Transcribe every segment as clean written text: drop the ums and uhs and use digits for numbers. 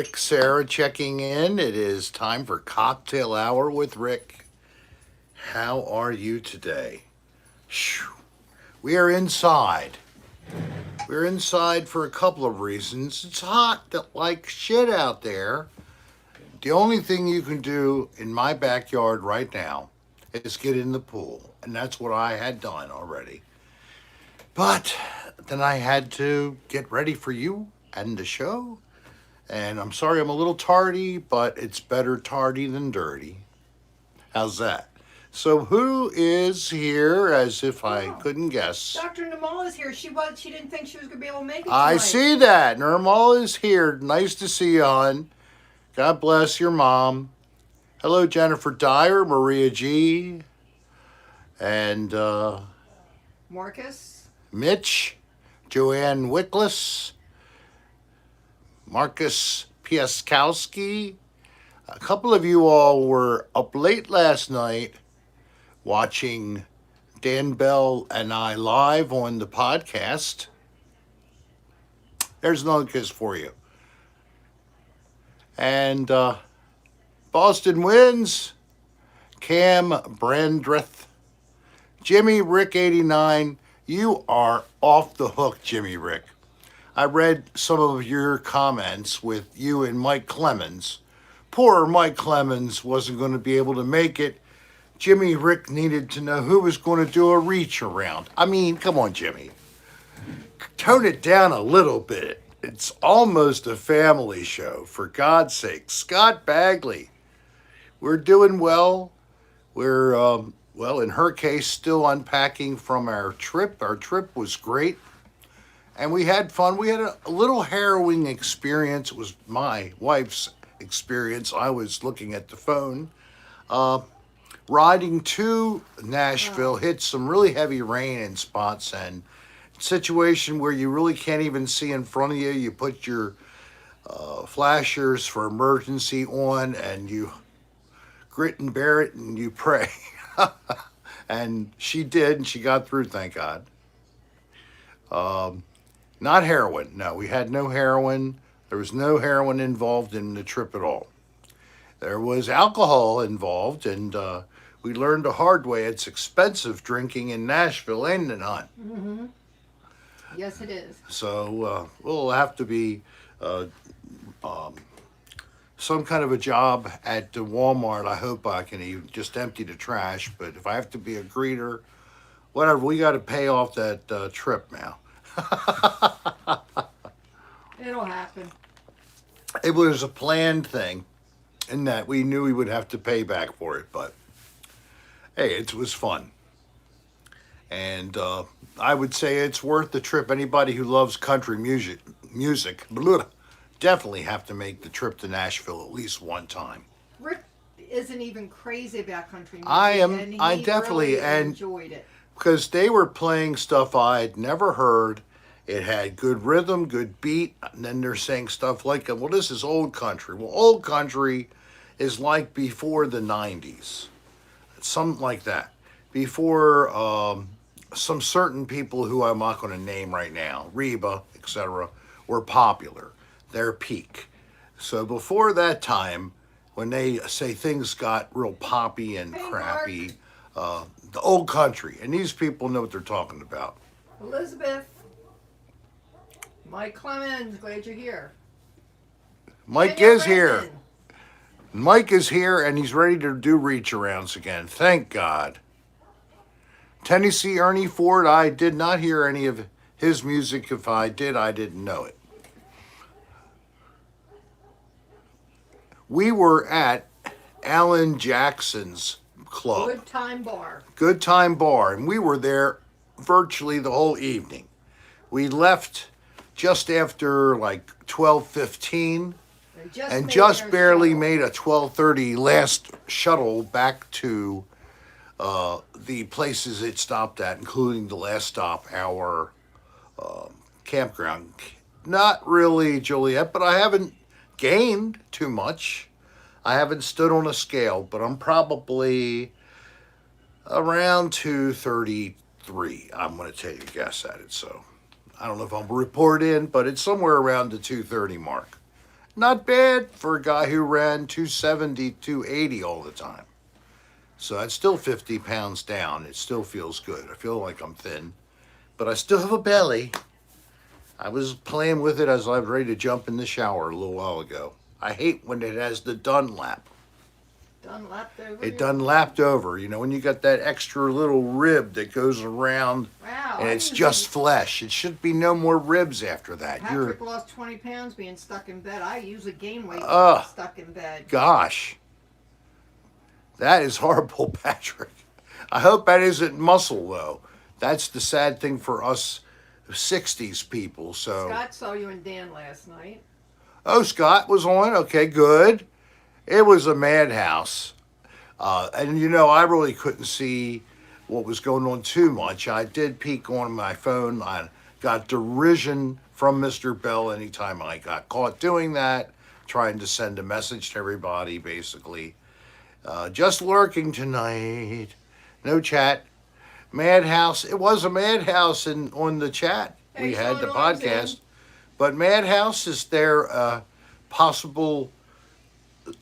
Sarah checking in. It is time for cocktail hour with Rick. How are you today? Phew. We are inside. We're inside for a couple of reasons. It's hot like shit out there. The only thing you can do in my backyard right now is get in the pool, and that's what I had done already. But then I had to get ready for you and the show. And I'm sorry I'm a little tardy, but it's better tardy than dirty. How's that? So who is here as if I Oh, couldn't guess? Dr. Namal is here. She didn't think she was gonna be able to make it I tonight. see that. Nirmal is here. Nice to see you, hon. God bless your mom. Hello, Jennifer Dyer, Maria G, and Marcus. Mitch, Joanne Wickless, Marcus Piaskowski. A couple of you all were up late last night watching Dan Bell and I live on the podcast. There's another kiss for you. And Boston wins. Cam Brandreth. Jimmy Rick 89. You are off the hook, Jimmy Rick. I read some of your comments with you and Mike Clemens. Poor Mike Clemens wasn't going to be able to make it. Jimmy Rick needed to know who was going to do a reach around. I mean, come on, Jimmy. Tone it down a little bit. It's almost a family show, for God's sake. Scott Bagley, we're doing well. We're, well, in her case, still unpacking from our trip. Our trip was great, and we had fun. We had a little harrowing experience. It was my wife's experience. I was looking at the phone. Uh, Riding to Nashville, Oh, hit some really heavy rain in spots, and situation where you really can't even see in front of you. You put your flashers for emergency on, and you grit and bear it, and you pray. And she did, and she got through, thank God. Um, Not heroin. No, we had no heroin. There was no heroin involved in the trip at all. There was alcohol involved, and we learned the hard way. It's expensive drinking in Nashville, ain't it, not? mm-hmm. Yes, it is. So we'll have to be uh, um, some kind of a job at the Walmart. I hope I can even just empty the trash. But if I have to be a greeter, whatever, we got to pay off that trip now. It'll happen. It was a planned thing, in that we knew we would have to pay back for it. But hey, it was fun. And I would say it's worth the trip. Anybody who loves country music, blah, definitely have to make the trip to Nashville at least one time. Rick isn't even crazy about country I music, am, and I he definitely, really and enjoyed it. because they were playing stuff I'd never heard. It had good rhythm, good beat, and then they're saying stuff like, well, this is old country. Well, old country is like before the 90s, something like that. Before some certain people who I'm not going to name right now, Reba, etc., were popular, their peak. So before that time, when they say things got real poppy and Hey, Mark. crappy, the old country, and these people know what they're talking about. Elizabeth. Mike Clemens. Glad you're here. Mike Daniel is here. Brennan. Mike is here, and he's ready to do reach arounds again. Thank God. Tennessee Ernie Ford, I did not hear any of his music. If I did, I didn't know it. We were at Alan Jackson's club, Good time bar. Good Time Bar, and we were there virtually the whole evening. We left just after like 12:15 They just and made just their barely shuttle. made a 12:30 last shuttle back to the places it stopped at, including the last stop, our campground. Not really Joliet, but I haven't gained too much. I haven't stood on a scale, but I'm probably around 233. I'm going to take a guess at it. So I don't know if I'll report in, but it's somewhere around the 230 mark. Not bad for a guy who ran 270, 280 all the time. So that's still 50 pounds down. It still feels good. I feel like I'm thin, but I still have a belly. I was playing with it as I was ready to jump in the shower a little while ago. I hate when it has the Dunlap. Dunlapped over. It done lapped over. You know, when you got that extra little rib that goes around Wow. and it's just flesh. It should be no more ribs after that. Patrick lost 20 pounds being stuck in bed. I usually gain weight stuck in bed. Gosh. That is horrible, Patrick. I hope that isn't muscle, though. That's the sad thing for us 60s people. So Scott saw you and Dan last night. Oh, Scott was on? Okay, good. It was a madhouse. And, you know, I really couldn't see what was going on too much. I did peek on my phone. I got derision from Mr. Bell anytime I got caught doing that, trying to send a message to everybody, basically. Just lurking tonight. No chat. Madhouse. It was a madhouse on the chat. Hey, We had the Sean, what I'm saying. podcast. But madhouse, is there a possible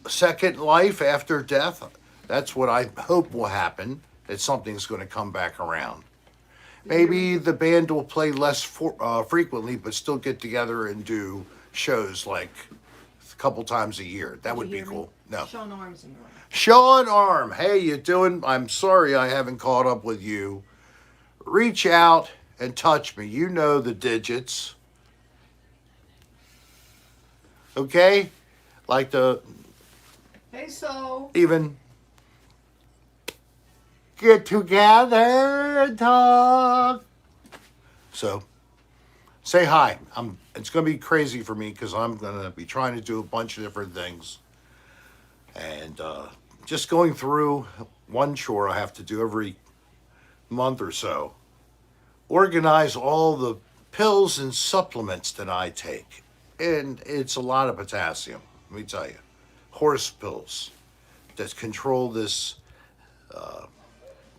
second life after death? That's what I hope will happen, that something's going to come back around. Maybe the band will play less frequently, but still get together and do shows like a couple times a year. That would be cool. No. Sean Arms in the room. Sean Arm, hey, you doing? I'm sorry I haven't caught up with you. Reach out and touch me. You know the digits. Okay? Like the Hey, so. even get together and talk. So say hi. It's going to be crazy for me because I'm going to be trying to do a bunch of different things. And just going through one chore I have to do every month or so. Organize all the pills and supplements that I take. And it's a lot of potassium, let me tell you. Horse pills that control this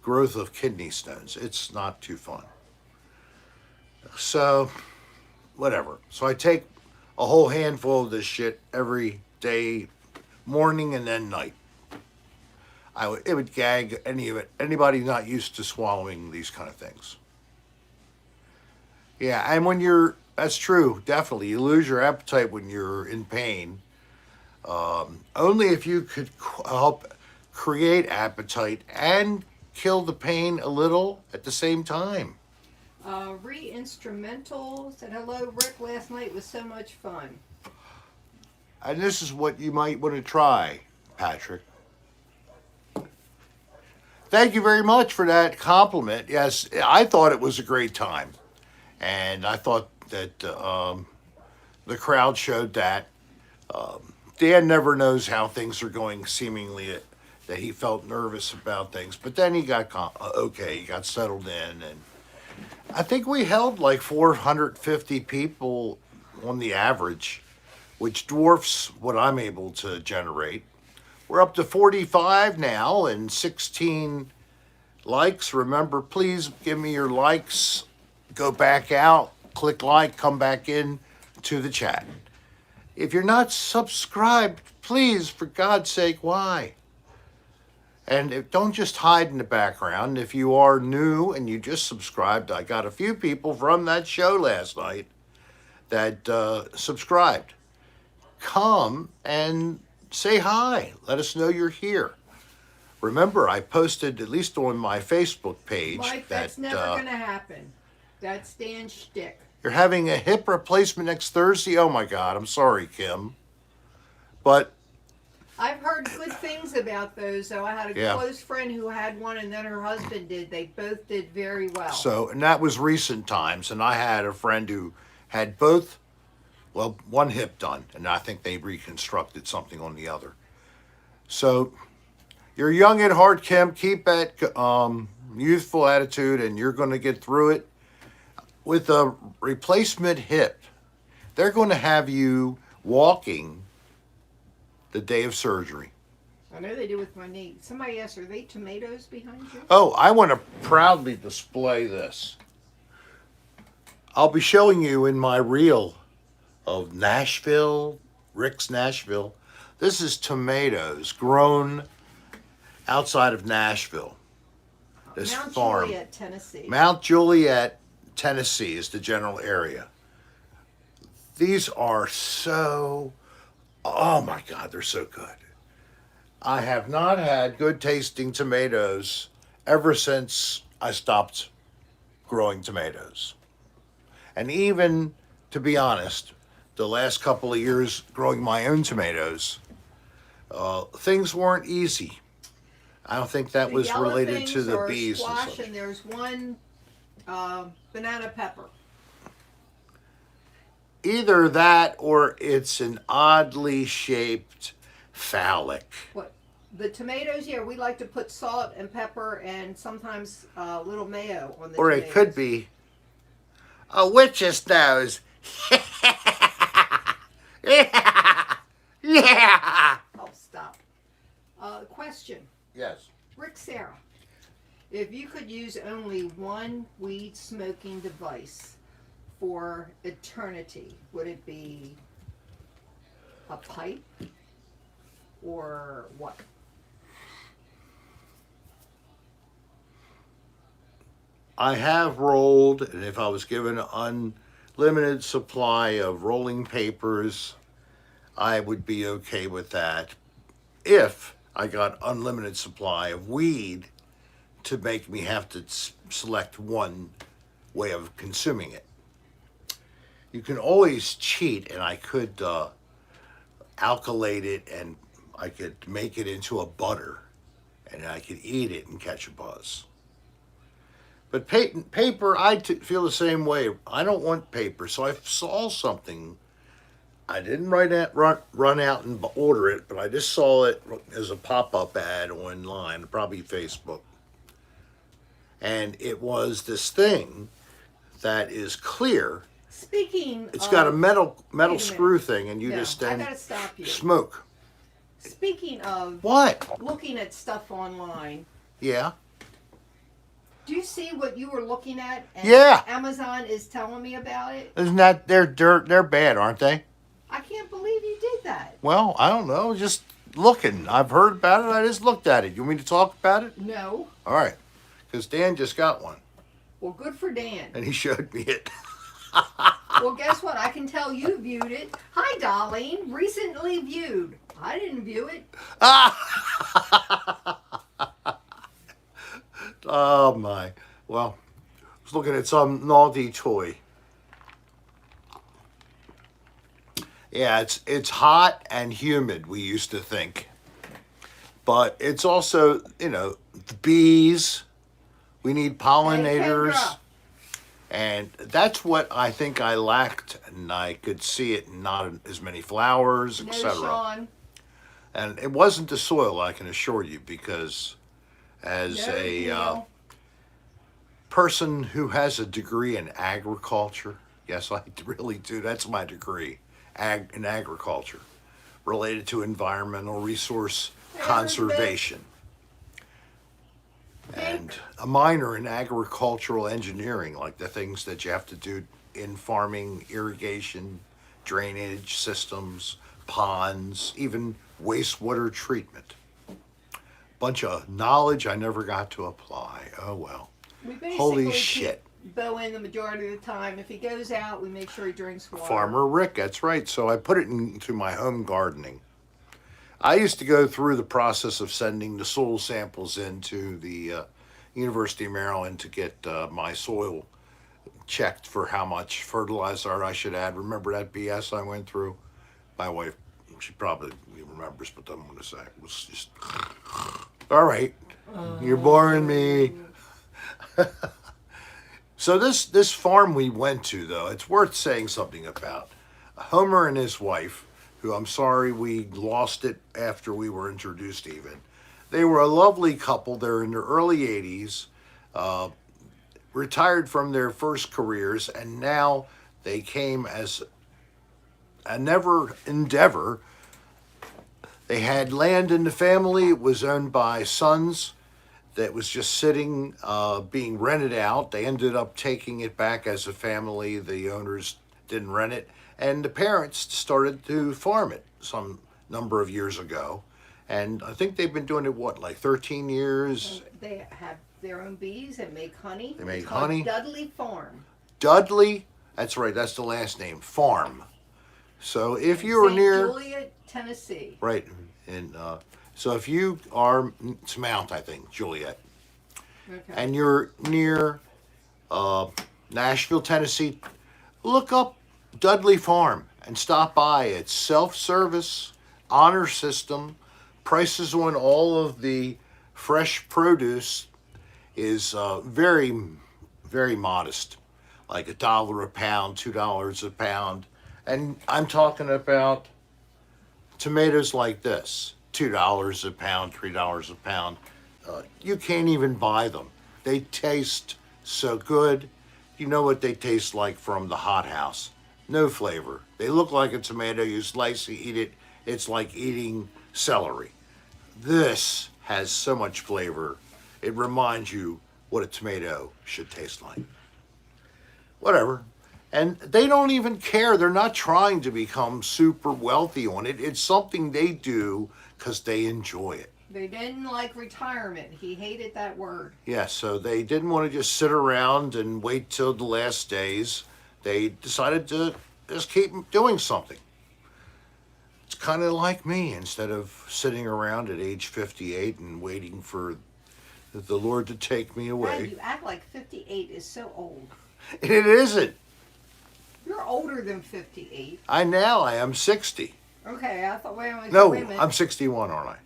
growth of kidney stones. It's not too fun. So, whatever. So I take a whole handful of this shit every day, morning and then night. It would gag anybody not used to swallowing these kind of things. Yeah, and that's true, definitely. You lose your appetite when you're in pain. Only if you could help create appetite and kill the pain a little at the same time. Instrumental said hello, Rick. Last night was so much fun. And this is what you might want to try, Patrick. Thank you very much for that compliment. Yes, I thought it was a great time. And I thought that the crowd showed that. Dan never knows how things are going, seemingly, that he felt nervous about things. But then he got okay, he got settled in. And I think we held like 450 people on the average, which dwarfs what I'm able to generate. We're up to 45 now and 16 likes. Remember, please give me your likes. Go back out, click like, come back in to the chat. If you're not subscribed, please, for God's sake, why? And don't just hide in the background. If you are new and you just subscribed, I got a few people from that show last night that subscribed. Come and say hi. Let us know you're here. Remember, I posted, at least on my Facebook page, Mike, that's never going to happen. That's Dan's shtick. You're having a hip replacement next Thursday? Oh my God, I'm sorry, Kim. But I've heard good things about those, so I had a close friend who had one and then her husband did. They both did very well. So, and that was recent times, and I had a friend who had both, well, one hip done, and I think they reconstructed something on the other. So, you're young at heart, Kim. Keep that youthful attitude, and you're going to get through it. With a replacement hip, they're going to have you walking the day of surgery. I know they do with my knee. Somebody asked, are they tomatoes behind you? Oh, I want to proudly display this. I'll be showing you in my reel of Nashville Rick's Nashville. This is tomatoes grown outside of Nashville. This Mount farm. Juliet, Tennessee. Mount Juliet, Tennessee is the general area. These are so, oh my God, they're so good. I have not had good tasting tomatoes ever since I stopped growing tomatoes. And even, to be honest, the last couple of years growing my own tomatoes, things weren't easy. I don't think that was yellow related to things the are bees. squash, and there's one banana pepper. Either that or it's an oddly shaped phallic. What? The tomatoes, yeah, we like to put salt and pepper and sometimes a little mayo on the Or tomatoes. it could be a witch's nose. Yeah. Oh, stop. Question. Yes. Rick, Serra, if you could use only one weed smoking device for eternity, would it be a pipe or what? I have rolled, and if I was given an unlimited supply of rolling papers, I would be okay with that. If I got unlimited supply of weed to make me have to select one way of consuming it. You can always cheat, and I could alkylate it, and I could make it into a butter, and I could eat it and catch a buzz. But paper, I feel the same way. I don't want paper, so I saw something. I didn't run out and order it, but I just saw it as a pop-up ad online, probably Facebook. And it was this thing that is clear. Speaking It's of, got a metal wait a screw minute. thing, and you No, just I then gotta stop you. smoke. Speaking of What? looking at stuff online, Yeah. do you see what you were looking at? And Yeah. Amazon is telling me about it. Isn't that they're bad, aren't they? I can't believe you did that. Well, I don't know. Just looking. I've heard about it. I just looked at it. You want me to talk about it? No. All right. Because Dan just got one, Well, good for Dan. and he showed me it. Well, guess what? I can tell you viewed it. Hi, Darlene. Recently viewed. I didn't view it. Oh my. Well, I was looking at some naughty toy. Yeah, it's hot and humid, we used to think. But it's also, the bees. We need pollinators. Hey, Kendra. And that's what I think I lacked, and I could see it in not as many flowers, No, etc. Sean. And it wasn't the soil, I can assure you, because as No, a Neil. person who has a degree in agriculture, yes, I really do. That's my degree, in agriculture, related to environmental resource conservation. And a minor in agricultural engineering, like the things that you have to do in farming, irrigation, drainage systems, ponds, even wastewater treatment. Bunch of knowledge I never got to apply. Oh well. We basically Holy shit. keep Bo in the majority of the time. If he goes out, we make sure he drinks water. Farmer Rick, that's right. So I put it into my home gardening. I used to go through the process of sending the soil samples into the University of Maryland to get my soil checked for how much fertilizer I should add. Remember that BS I went through? My wife, she probably remembers, but I'm going to say it was just, all right, you're boring me. So this farm we went to, though, it's worth saying something about. Homer and his wife, who I'm sorry we lost it after we were introduced even. They were a lovely couple. They're in their early 80s, retired from their first careers, and now they came as a never endeavor. They had land in the family. It was owned by sons that was just sitting, being rented out. They ended up taking it back as a family. The owners didn't rent it, and the parents started to farm it. some number of years ago, and I think they've been doing it like 13 years. And they have their own bees and make honey. They make It's called honey. Dudley Farm. Dudley, that's right, that's the last name, Farm. So if you are St. near, Juliet, Tennessee. right, and so if you are, it's Mount, I think, Juliet, Okay. and you're near Nashville, Tennessee, look up Dudley Farm and stop by. It's self-service, honor system, prices on all of the fresh produce is very, very modest, like $1 a pound, $2 a pound, and I'm talking about tomatoes like this, $2 a pound, $3 a pound. You can't even buy them. They taste so good. You know what they taste like from the hothouse. No flavor. They look like a tomato. You slice, you eat it. It's like eating celery. This has so much flavor. It reminds you what a tomato should taste like. Whatever. And they don't even care. They're not trying to become super wealthy on it. It's something they do because they enjoy it. They didn't like retirement. He hated that word. Yeah, so they didn't want to just sit around and wait till the last days. They decided to just keep doing something. It's kind of like me. Instead of sitting around at age 58 and waiting for the Lord to take me God, away. you act like 58 is so old. It isn't. You're older than 58. I am 60. Okay, I thought, wait a minute. No, wait a minute. I'm 61, aren't I?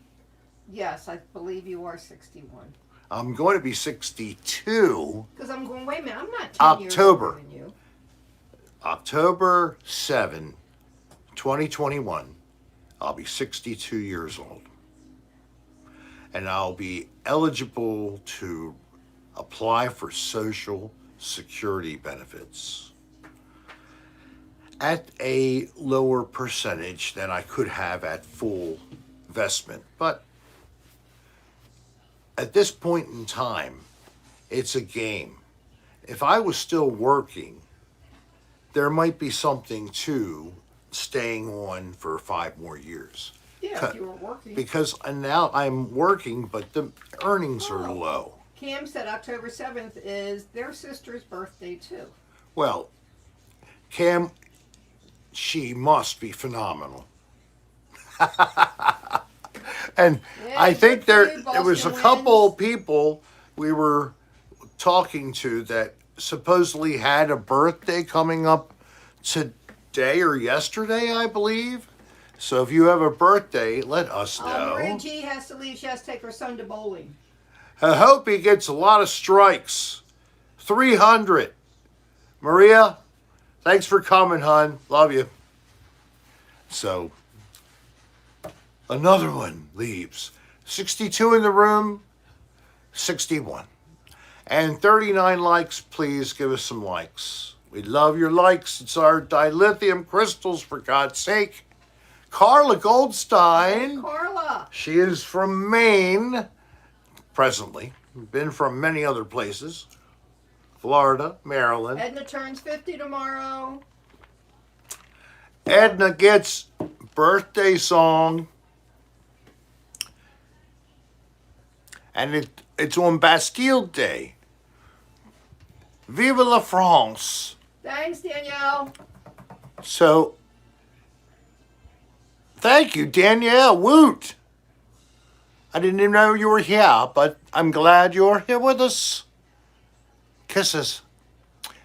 Yes, I believe you are 61. I'm going to be 62 Because I'm going, wait a minute, I'm not 10 October. years older than you. October 7, 2021. I'll be 62 years old. And I'll be eligible to apply for Social Security benefits at a lower percentage than I could have at full investment. But at this point in time, it's a game. If I was still working, there might be something to staying on for 5 more years. Yeah, if you were working. Because now I'm working, but the earnings are Oh. low. Cam said October 7th is their sister's birthday, too. Well, Cam, she must be phenomenal. And Yeah, I think good for you, there was a Boston couple wins. people we were talking to that supposedly had a birthday coming up today or yesterday, I believe. So if you have a birthday, let us know. Marie G has to leave. She has to take her son to bowling. I hope he gets a lot of strikes. 300. Maria, thanks for coming, hon. Love you. So, another one leaves. 62 in the room, 61. And 39 likes. Please give us some likes. We love your likes. It's our dilithium crystals, for God's sake. Carla Goldstein. Carla. She is from Maine, presently. Been from many other places. Florida, Maryland. Edna turns 50 tomorrow. Edna gets birthday song. And it's on Bastille Day. Vive la France. Thanks, Danielle. So, thank you, Danielle. Woot. I didn't even know you were here, but I'm glad you're here with us. Kisses.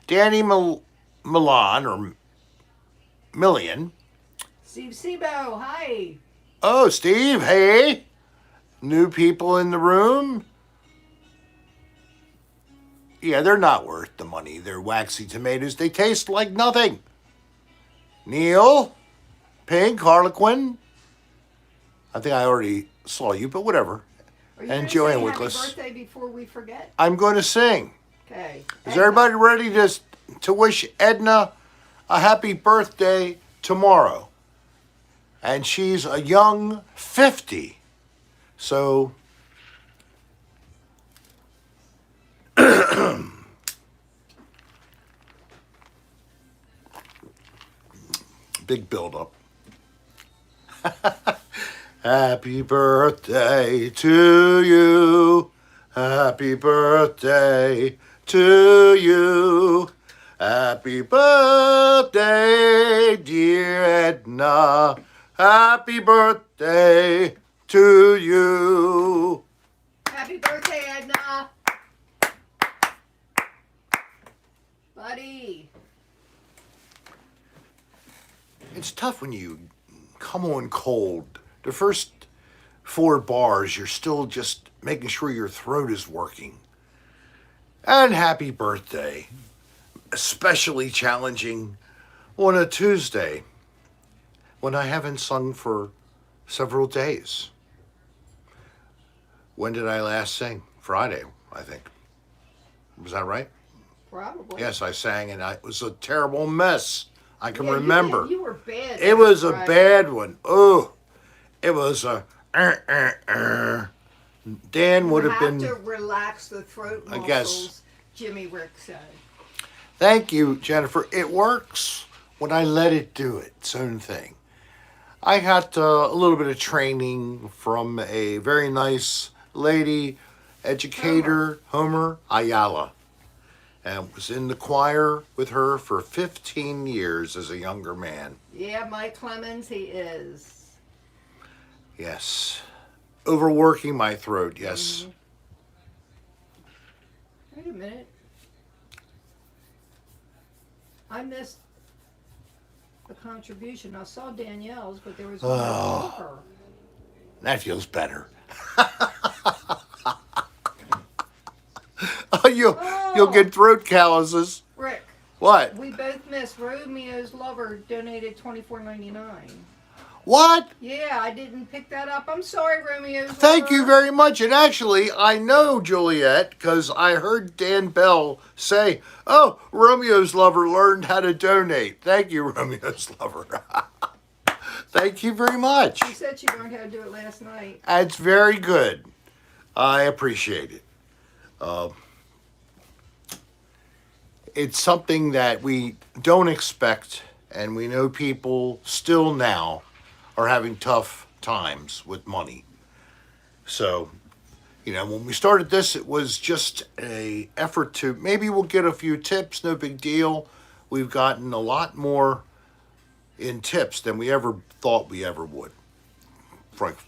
Danny Milan, or Million. Steve Sebo, hi. Oh, Steve, hey. New people in the room. Yeah, they're not worth the money. They're waxy tomatoes. They taste like nothing. Neil, Pink, Harlequin. I think I already saw you, but whatever. Are you And gonna Joanne say Wickless. Happy birthday before we forget? I'm going to sing. Okay. Is everybody ready to wish Edna a happy birthday tomorrow? And she's a young 50. So, big build-up. Happy birthday to you. Happy birthday to you. Happy birthday, dear Edna. Happy birthday to you. Happy birthday, Edna. Buddy. It's tough when you come on cold. The first 4 bars, you're still just making sure your throat is working. And happy birthday. Especially challenging on a Tuesday when I haven't sung for several days. When did I last sing? Friday, I think. Was that right? Probably. Yes, I sang, and it was a terrible mess. I can Yeah, remember. You were bad. It was a Friday. bad one. Oh, it was a. Dan would have been. You have to relax the throat muscles. I guess. Jimmy Rick said. Thank you, Jennifer. It works when I let it do its own thing. I got a little bit of training from a very nice lady, educator, Homer Ayala, and was in the choir with her for 15 years as a younger man. Yeah, Mike Clemens, he is. Yes. Overworking my throat, yes. Wait a minute. I missed a contribution. I saw Danielle's, but there was one over. That feels better. You'll get throat calluses. Rick, What? we both missed. Romeo's lover donated $24.99. What? Yeah, I didn't pick that up. I'm sorry, Romeo's lover. Thank you very much. And actually, I know Juliet because I heard Dan Bell say, "Oh, Romeo's lover learned how to donate." Thank you, Romeo's lover. Thank you very much. She said she learned how to do it last night. That's very good. I appreciate it. It's something that we don't expect, and we know people still now are having tough times with money. So, when we started this, it was just a effort to maybe we'll get a few tips, no big deal. We've gotten a lot more in tips than we ever thought we ever would,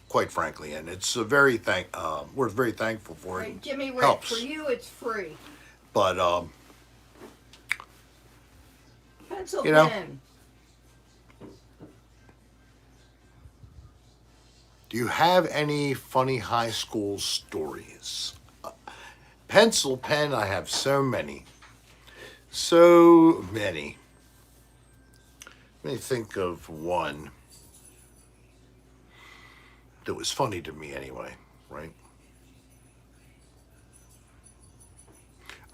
quite frankly. And it's we're very thankful for it. Right, Jimmy Rick, Helps. for you, it's free. But Pencil You know, pen. do you have any funny high school stories? Pencil pen, I have so many. So many. Let me think of one that was funny to me anyway, right?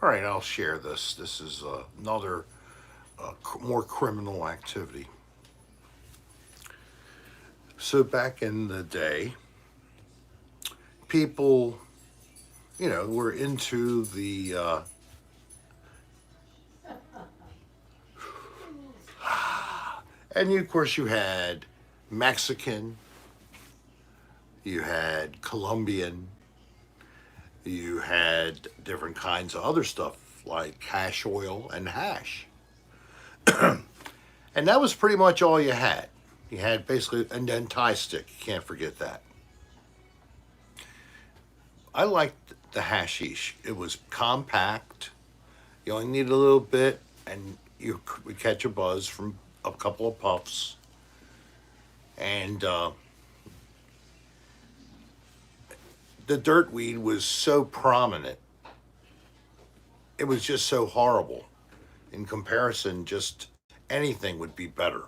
All right, I'll share this. This is another more criminal activity. So back in the day, people, were into the and of course you had Mexican, you had Colombian, you had different kinds of other stuff like hash oil and hash. And that was pretty much all you had. You had basically, and then tie stick, you can't forget that. I liked the hashish. It was compact. You only needed a little bit, and you would catch a buzz from a couple of puffs. And the dirt weed was so prominent. It was just so horrible. In comparison, just anything would be better.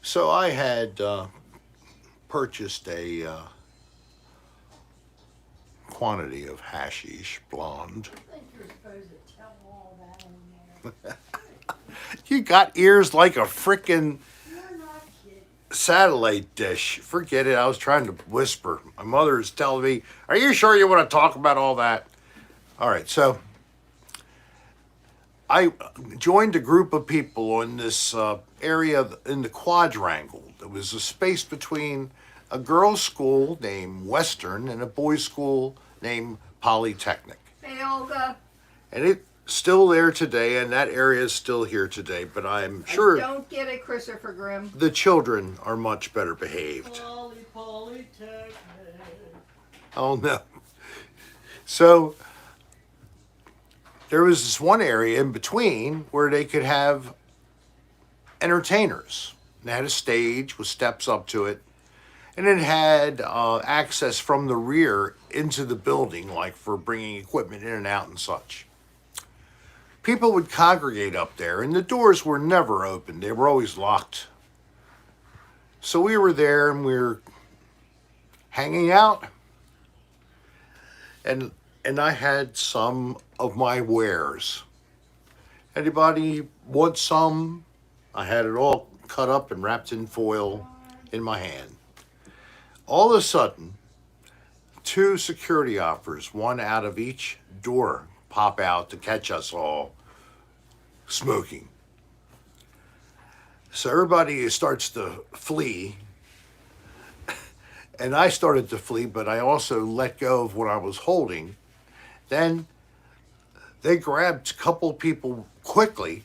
So I had purchased a quantity of hashish blonde. I think you're supposed to tell all that in there. You got ears like a frickin' You're not kidding. satellite dish. Forget it. I was trying to whisper. My mother is telling me, "Are you sure you want to talk about all that?" All right, so I joined a group of people in this area in the quadrangle. It was a space between a girls' school named Western and a boys' school named Polytechnic. Hey, Olga. And it's still there today, and that area is still here today, but I'm I sure don't get it, Christopher Grimm. the children are much better behaved. Polytechnic. Oh, no. So there was this one area in between where they could have entertainers. They had a stage with steps up to it, and it had access from the rear into the building, like for bringing equipment in and out and such. People would congregate up there, and the doors were never open. They were always locked. So we were there, and we were hanging out, and I had some of my wares. Anybody want some? I had it all cut up and wrapped in foil in my hand. All of a sudden, two security officers, one out of each door, pop out to catch us all smoking. So everybody starts to flee. And I started to flee, but I also let go of what I was holding. Then they grabbed a couple people quickly,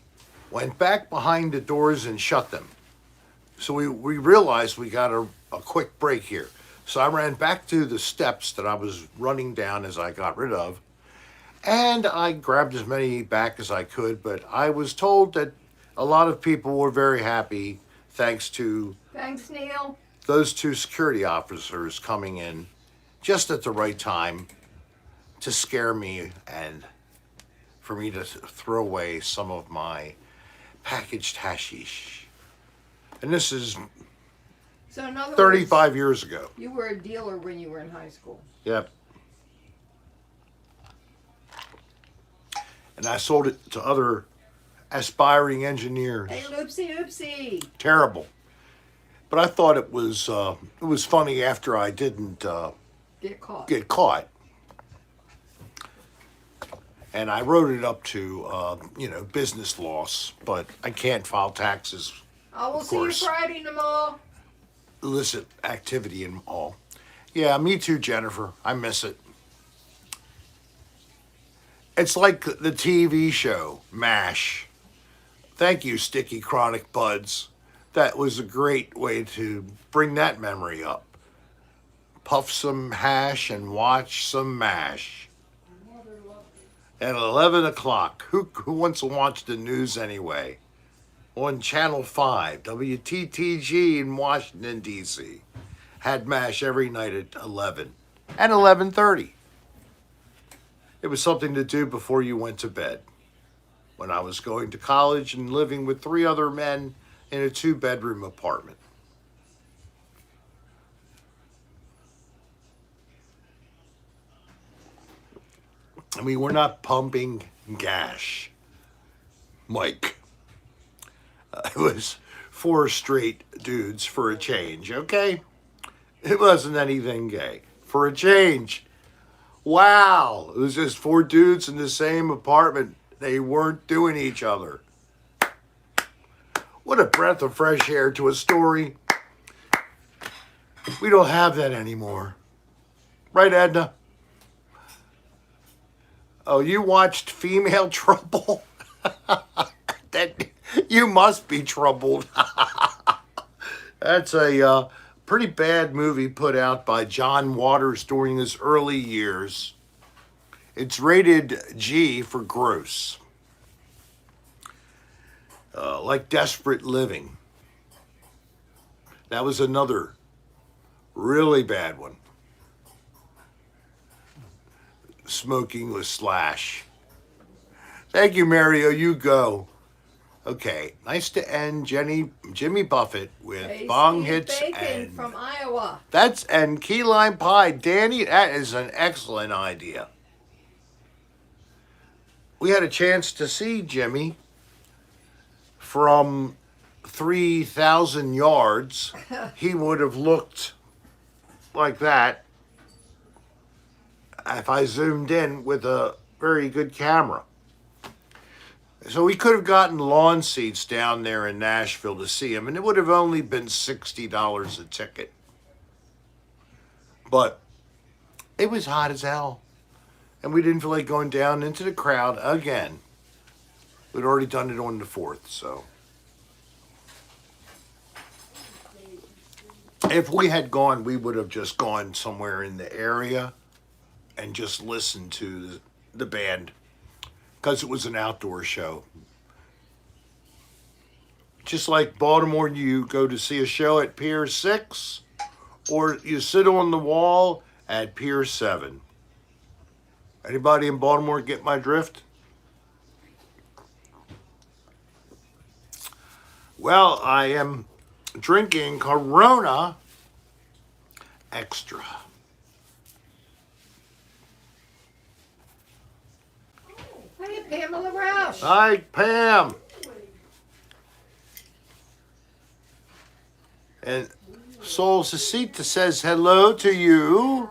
went back behind the doors and shut them. So we realized we got a quick break here. So I ran back to the steps that I was running down as I got rid of, and I grabbed as many back as I could, but I was told that a lot of people were very happy thanks to Thanks, Neil. those two security officers coming in just at the right time to scare me and for me to throw away some of my packaged hashish. And this is So in other 35 words, years ago. you were a dealer when you were in high school. Yep. And I sold it to other aspiring engineers. Hey, oopsie, oopsie. Terrible. But I thought it was funny after I didn't Get caught. get caught. And I wrote it up to, business loss, but I can't file taxes, I will of see you course. Friday in the mall. illicit activity and all. Yeah, me too, Jennifer. I miss it. It's like the TV show, MASH. Thank you, Sticky Chronic Buds. That was a great way to bring that memory up. Puff some hash and watch some MASH. At 11 o'clock. Who wants to watch the news anyway? On Channel 5, WTTG in Washington, D.C. Had MASH every night at 11 and 11:30. It was something to do before you went to bed. When I was going to college and living with 3 other men in a 2-bedroom apartment. I mean, we're not pumping gas, Mike. It was 4 straight dudes for a change, okay? It wasn't anything gay. For a change. Wow. It was just 4 dudes in the same apartment. They weren't doing each other. What a breath of fresh air to a story. We don't have that anymore. Right, Edna? Oh, you watched Female Trouble? That you must be troubled. That's a pretty bad movie put out by John Waters during his early years. It's rated G for gross. Like Desperate Living. That was another really bad one. Smoking with Slash. Thank you, Mario. You go. Okay, nice to end Jimmy Buffett with Hey, bong Steve hits Bacon and from Iowa. and key lime pie. Danny, that is an excellent idea. We had a chance to see Jimmy from 3,000 yards. He would have looked like that if I zoomed in with a very good camera. So we could have gotten lawn seats down there in Nashville to see him, and it would have only been $60 a ticket. But it was hot as hell, and we didn't feel like going down into the crowd again. We'd already done it on the 4th, so. If we had gone, we would have just gone somewhere in the area and just listened to the band because it was an outdoor show. Just like Baltimore, you go to see a show at Pier 6 or you sit on the wall at Pier 7. Anybody in Baltimore get my drift? Well, I am drinking Corona Extra. Hey, Pamela Roush. Hi, Pam. And Sol Cecita says hello to you.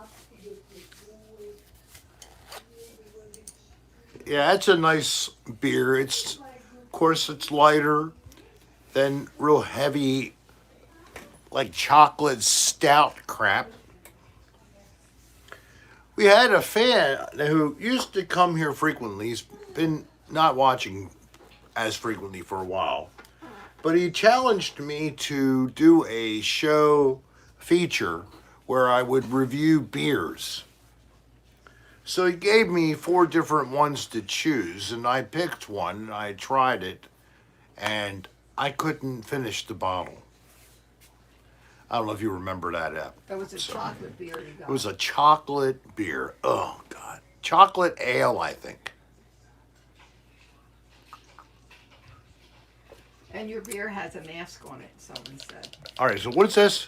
Yeah, it's a nice beer. It's, of course, it's lighter than real heavy, like chocolate stout crap. We had a fan who used to come here frequently. He's been not watching as frequently for a while. But he challenged me to do a show feature where I would review beers. So he gave me 4 different ones to choose, and I picked one, I tried it, and I couldn't finish the bottle. I don't know if you remember that app. That was a chocolate beer you got. It was a chocolate beer. Oh, God. Chocolate ale, I think. And your beer has a mask on it, someone said. All right, so what is this?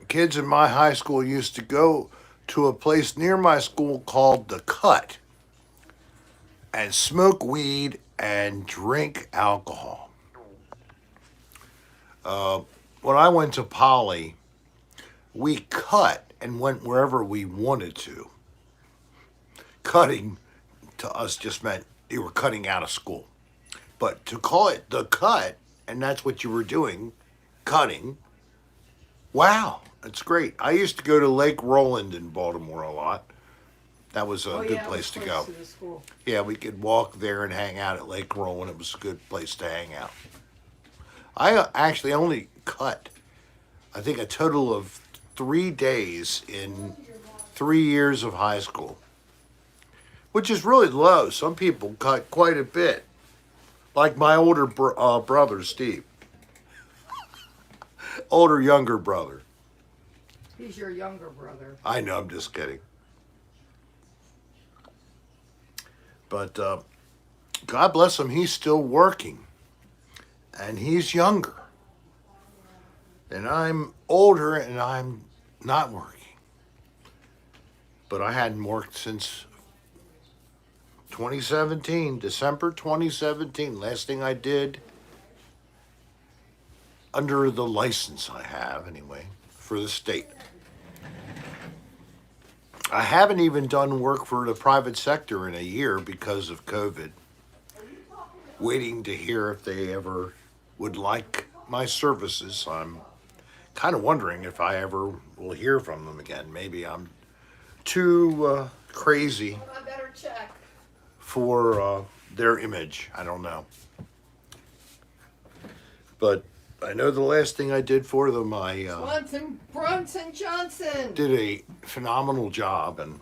Kids in my high school used to go to a place near my school called The Cut and smoke weed and drink alcohol. When I went to Poly, we cut and went wherever we wanted to. Cutting to us just meant you were cutting out of school. But to call it The Cut, and that's what you were doing, cutting, wow, that's great. I used to go to Lake Roland in Baltimore a lot. That was a good place to go. To the school. Yeah, we could walk there and hang out at Lake Roland. It was a good place to hang out. I actually only cut, I think, a total of 3 days in 3 years of high school, which is really low. Some people cut quite a bit, like my older brother, Steve. Younger brother. He's your younger brother. I know, I'm just kidding. But God bless him, he's still working. And he's younger. And I'm older and I'm not working. But I hadn't worked since 2017, December 2017. Last thing I did, under the license I have anyway, for the state. I haven't even done work for the private sector in a year because of COVID. Waiting to hear if they ever would like my services. I'm kind of wondering if I ever will hear from them again. Maybe I'm too crazy I better check. for their image. I don't know. But I know the last thing I did for them, I Bronson Johnson. did a phenomenal job, and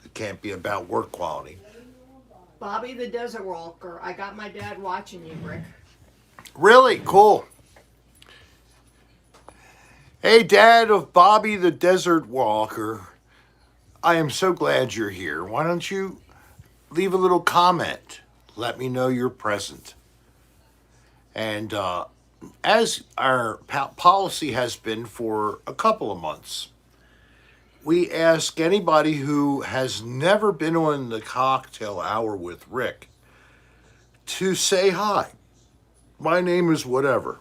it can't be about work quality. Bobby the Desert Walker. I got my dad watching you, Rick. Really cool. Hey, Dad of Bobby the Desert Walker. I am so glad you're here. Why don't you leave a little comment? Let me know you're present. And as our policy has been for a couple of months, we ask anybody who has never been on the cocktail hour with Rick to say hi. My name is whatever.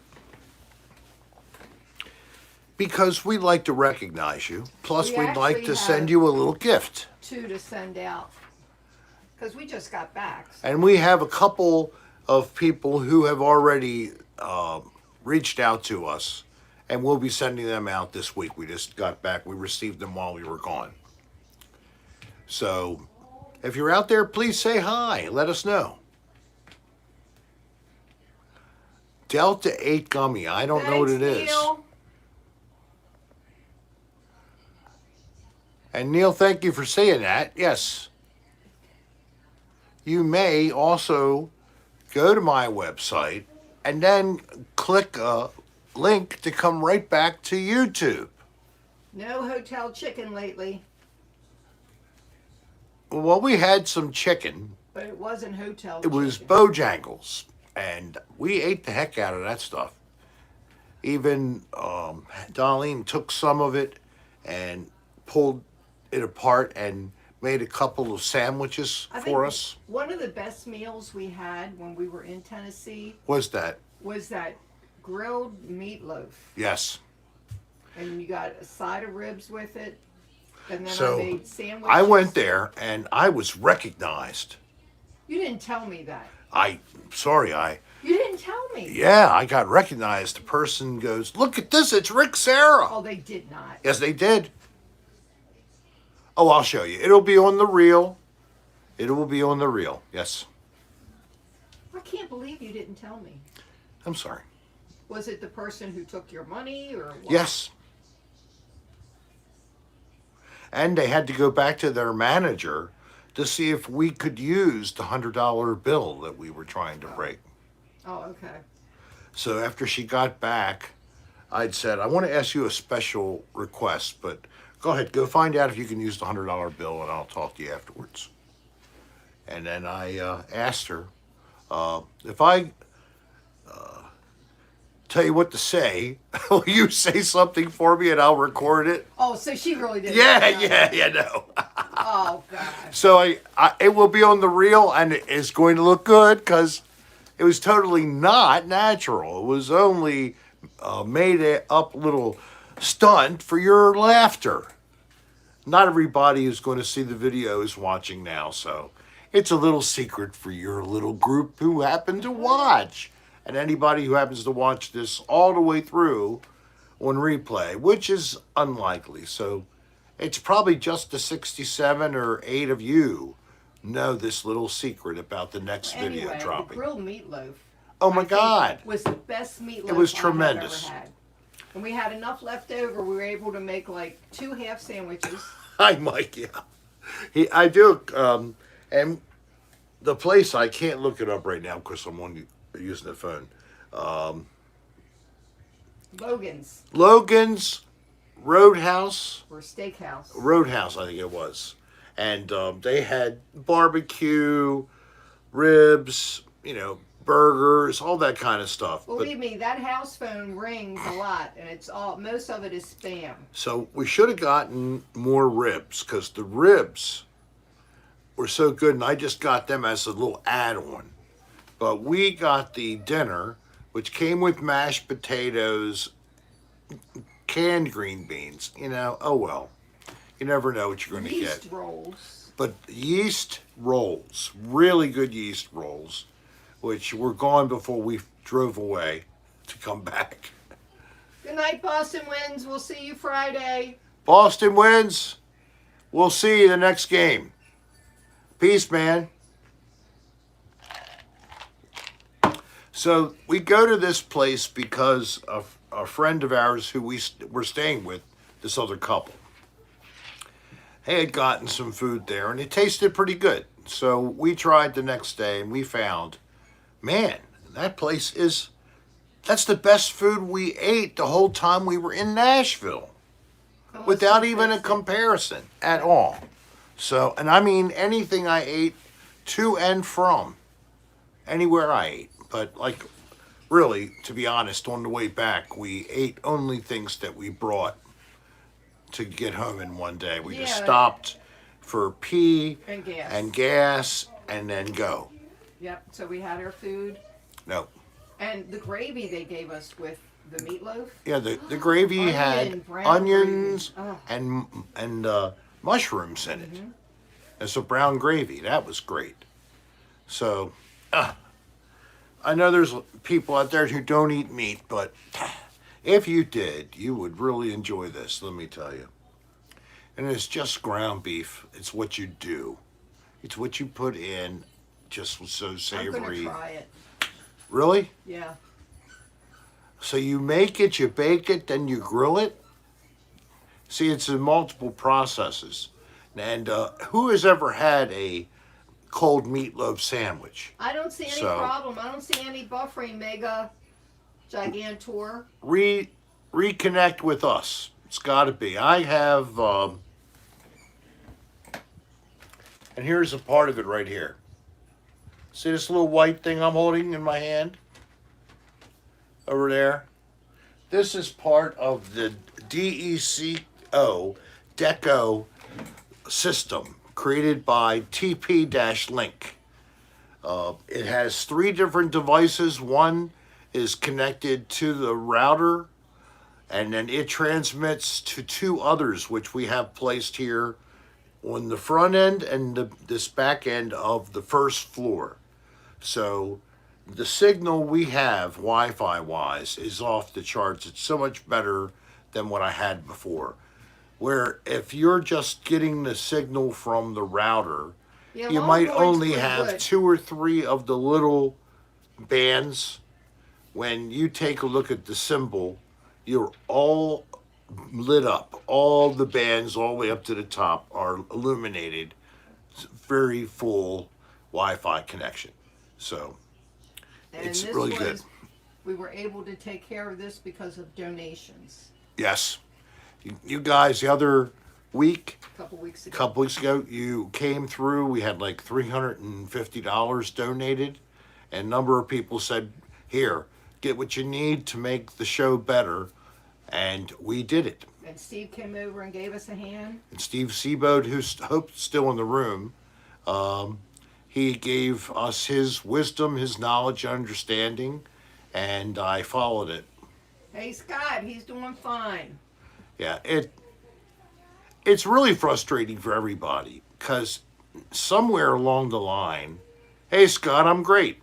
Because we'd like to recognize you. Plus, We we'd like actually to send have- you a little gift. 2 to send out. Because we just got back. So. And we have a couple of people who have already reached out to us, and we'll be sending them out this week. We just got back. We received them while we were gone. So if you're out there, please say hi. Let us know. Delta 8 gummy. I don't know what it is. Neil. And Neil, thank you for saying that. Yes. You may also go to my website and then click a link to come right back to YouTube. No hotel chicken lately, Well, we had some chicken. but it wasn't hotel It was chicken. Bojangles, and we ate the heck out of that stuff. Even Darlene took some of it and pulled it apart and made a couple of sandwiches I for think us. One of the best meals we had when we were in Tennessee Was that? was that grilled meatloaf. Yes. And you got a side of ribs with it. And then So, I made sandwiches. I went there and I was recognized. You didn't tell me that. You didn't tell me. Yeah, I got recognized. The person goes, "Look at this, it's Rick Serra." Oh, they did not. Yes, they did. Oh, I'll show you. It'll be on the reel. It will be on the reel. Yes. I can't believe you didn't tell me. I'm sorry. Was it the person who took your money or what? Yes. And they had to go back to their manager to see if we could use the $100 bill that we were trying to break. Oh, okay. So after she got back, I'd said, "I want to ask you a special request, but go ahead, go find out if you can use the $100 bill, and I'll talk to you afterwards." And then I asked her if I tell you what to say, will you say something for me and I'll record it? Oh, so she really did. No. Oh, God. So it will be on the reel, and it's going to look good because it was totally not natural. It was only made up little stunt for your laughter. Not everybody who's going to see the video is watching now, so it's a little secret for your little group who happen to watch. And anybody who happens to watch this all the way through on replay, which is unlikely. So it's probably just the 67 or 8 of you know this little secret about the next video Anyway, dropping. the grilled meatloaf. Oh my I think, God. Was the best meatloaf It was I have tremendous. ever had. And we had enough left over. We were able to make like 2 half sandwiches. Hi, Mike. Yeah, I do. And the place, I can't look it up right now because I'm using the phone. Logan's Roadhouse. Or steakhouse. Roadhouse, I think it was. And they had barbecue, ribs, burgers, all that kind of stuff. Believe me, that house phone rings a lot, and most of it is spam. So we should have gotten more ribs because the ribs were so good, and I just got them as a little add-on. But we got the dinner, which came with mashed potatoes, canned green beans. Oh well. You never know what you're going to get. Yeast rolls. But yeast rolls, really good yeast rolls, which were gone before we drove away to come back. Good night, Boston Winds. We'll see you Friday. Boston wins. We'll see you the next game. Peace, man. So we go to this place because of a friend of ours who we were staying with, this other couple. They had gotten some food there, and it tasted pretty good. So we tried the next day, and we found, man, that place that's the best food we ate the whole time we were in Nashville. Oh, Without so even a tasty. comparison at all. So, and I mean anything I ate to and from, anywhere I ate. But really, to be honest, on the way back, we ate only things that we brought to get home in one day. We just Yeah. stopped for pee And gas. and then go. Yep. So we had our food. No. And the gravy they gave us with the meatloaf. Yeah, the gravy had brown onions gravy. Oh. and mushrooms in it. and some brown gravy. That was great. So, I know there's people out there who don't eat meat, but if you did, you would really enjoy this, let me tell you. And it's just ground beef. It's what you do. It's what you put in, just so I'm savory. gonna try it. Really? Yeah. So you make it, you bake it, then you grill it? See, it's in multiple processes. And who has ever had a cold meatloaf sandwich? I don't see any So- problem. I don't see any buffering, Mega Gigantor. Reconnect with us. It's got to be. I have, and here's a part of it right here. See this little white thing I'm holding in my hand? Over there? This is part of the DECO system created by TP-Link. It has 3 different devices. One is connected to the router, and then it transmits to 2 others, which we have placed here on the front end and this back end of the first floor. So the signal we have Wi-Fi wise is off the charts. It's so much better than what I had before. Where if you're just getting the signal from the router, Yeah, you long might void's only pretty have good. 2 or 3 of the little bands. When you take a look at the symbol, you're all lit up. All the bands, all the way up to the top, are illuminated. It's a very full Wi-Fi connection. So And it's this really good. We were able to take care of this because of donations Yes, you guys, the other week, a couple weeks a ago. couple weeks ago, you came through. We had like $350 donated, and a number of people said, "Here, get what you need to make the show better," and we did it. And Steve came over and gave us a hand. And Steve Seabode, who's still in the room, he gave us his wisdom, his knowledge, understanding, and I followed it. Hey, Scott, he's doing fine. Yeah, it's really frustrating for everybody because somewhere along the line, hey Scott, I'm great.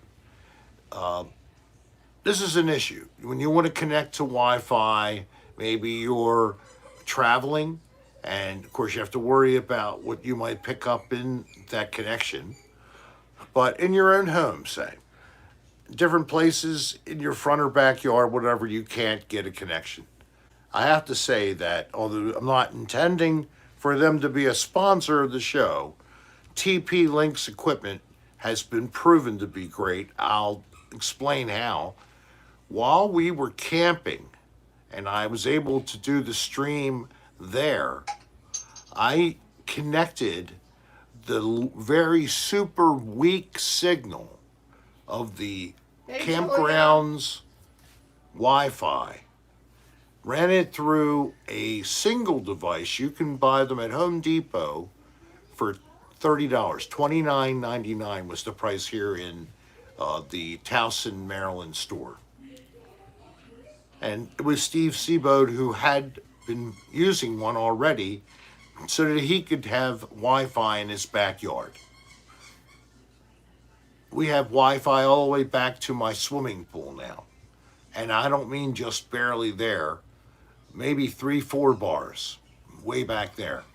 This is an issue. When you want to connect to Wi-Fi, maybe you're traveling, and of course you have to worry about what you might pick up in that connection. But in your own home, say, different places in your front or backyard, whatever, you can't get a connection. I have to say that, although I'm not intending for them to be a sponsor of the show, TP Link's equipment has been proven to be great. I'll explain how. While we were camping and I was able to do the stream there, I connected the very super weak signal of the Hey, campground's Wi-Fi, ran it through a single device. You can buy them at Home Depot for $30. $29.99 was the price here in the Towson, Maryland store. And it was Steve Seabode who had been using one already so that he could have Wi-Fi in his backyard. We have Wi-Fi all the way back to my swimming pool now. And I don't mean just barely there, maybe 3-4 bars way back there,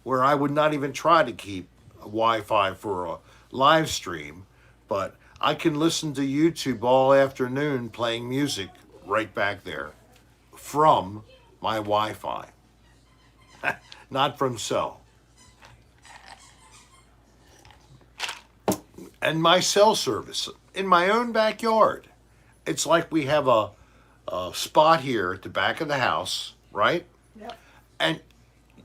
where I would not even try to keep a Wi-Fi for a live stream, but I can listen to YouTube all afternoon playing music right back there from my Wi-Fi, not from cell. And my cell service in my own backyard. It's like we have a spot here at the back of the house, right? Yep. And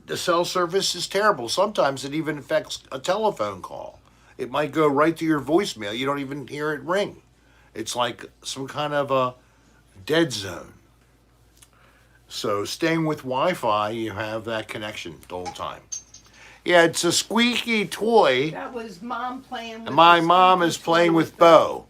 the cell service is terrible. Sometimes it even affects a telephone call. It might go right to your voicemail. You don't even hear it ring. It's like some kind of a dead zone. So staying with Wi-Fi, you have that connection the whole time. Yeah, it's a squeaky toy. That was Mom playing with And my the mom squeaky is playing toy with Bo.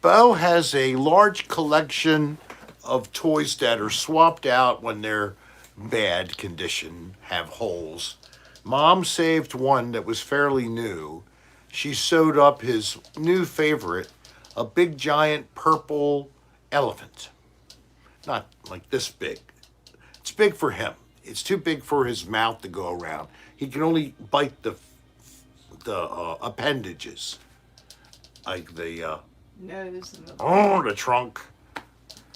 Bo has a large collection of toys that are swapped out when they're bad condition, have holes. Mom saved one that was fairly new. She sewed up his new favorite, a big giant purple elephant. Not like this big. It's big for him. It's too big for his mouth to go around. He can only bite the appendages, like the Nose and the the trunk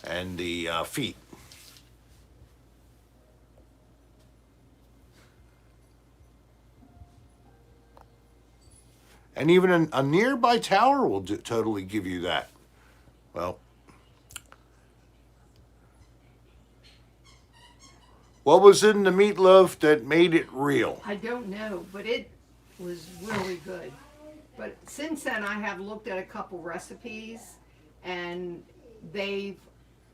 and the feet. And even a nearby tower will totally give you that. Well, what was in the meatloaf that made it real? I don't know, but it was really good. But since then, I have looked at a couple recipes, and they've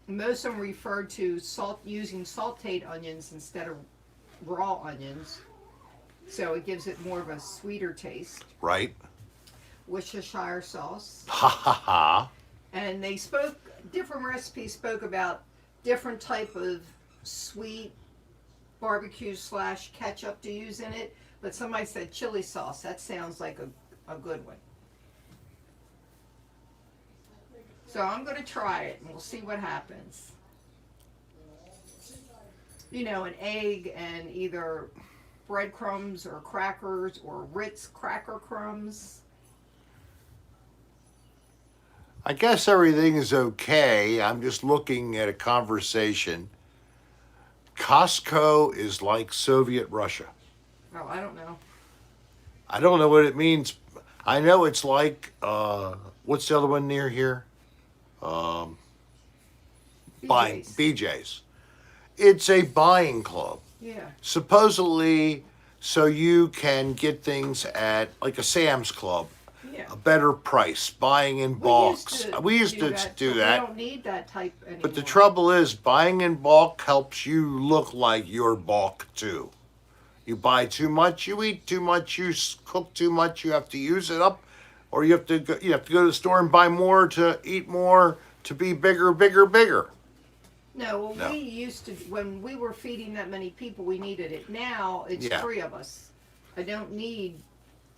most of them referred to using sautéed onions instead of raw onions, so it gives it more of a sweeter taste. Right? Worcestershire sauce, Ha ha ha. and different recipes spoke about different type of sweet barbecue / ketchup to use in it, but somebody said chili sauce. That sounds like a good one. So I'm going to try it and we'll see what happens. You know, an egg and either breadcrumbs or crackers or Ritz cracker crumbs. I guess everything is okay. I'm just looking at a conversation. Costco is like Soviet Russia. Oh, I don't know. I don't know what it means. I know it's like, what's the other one near here? Buying BJ's. BJ's. It's a buying club. Yeah. Supposedly, so you can get things at like a Sam's Club, Yeah. a better price, buying in bulks. We used to do but that. We don't need that type anymore. But the trouble is, buying in bulk helps you look like you're bulk too. You buy too much, you eat too much, you cook too much, you have to use it up, or you have to go to the store and buy more to eat more to be bigger, bigger, bigger. No, well, No. we used to, when we were feeding that many people, we needed it. Now, it's Yeah. 3 of us. I don't need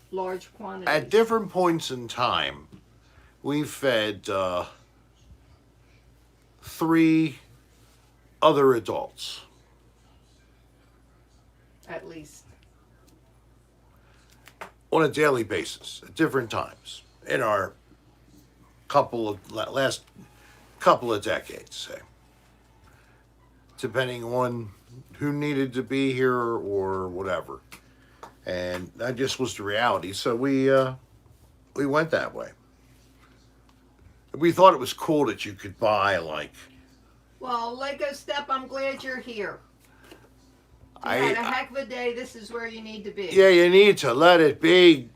large quantities. At different points in time, we fed 3 other adults. At least. On a daily basis at different times in our last couple of decades, say, depending on who needed to be here or whatever, and that just was the reality. So we went that way. We thought it was cool that you could buy like. Well, Lego Step, I'm glad you're here. You I had a heck of a day. This is where you need to be. Yeah, you need to let it be.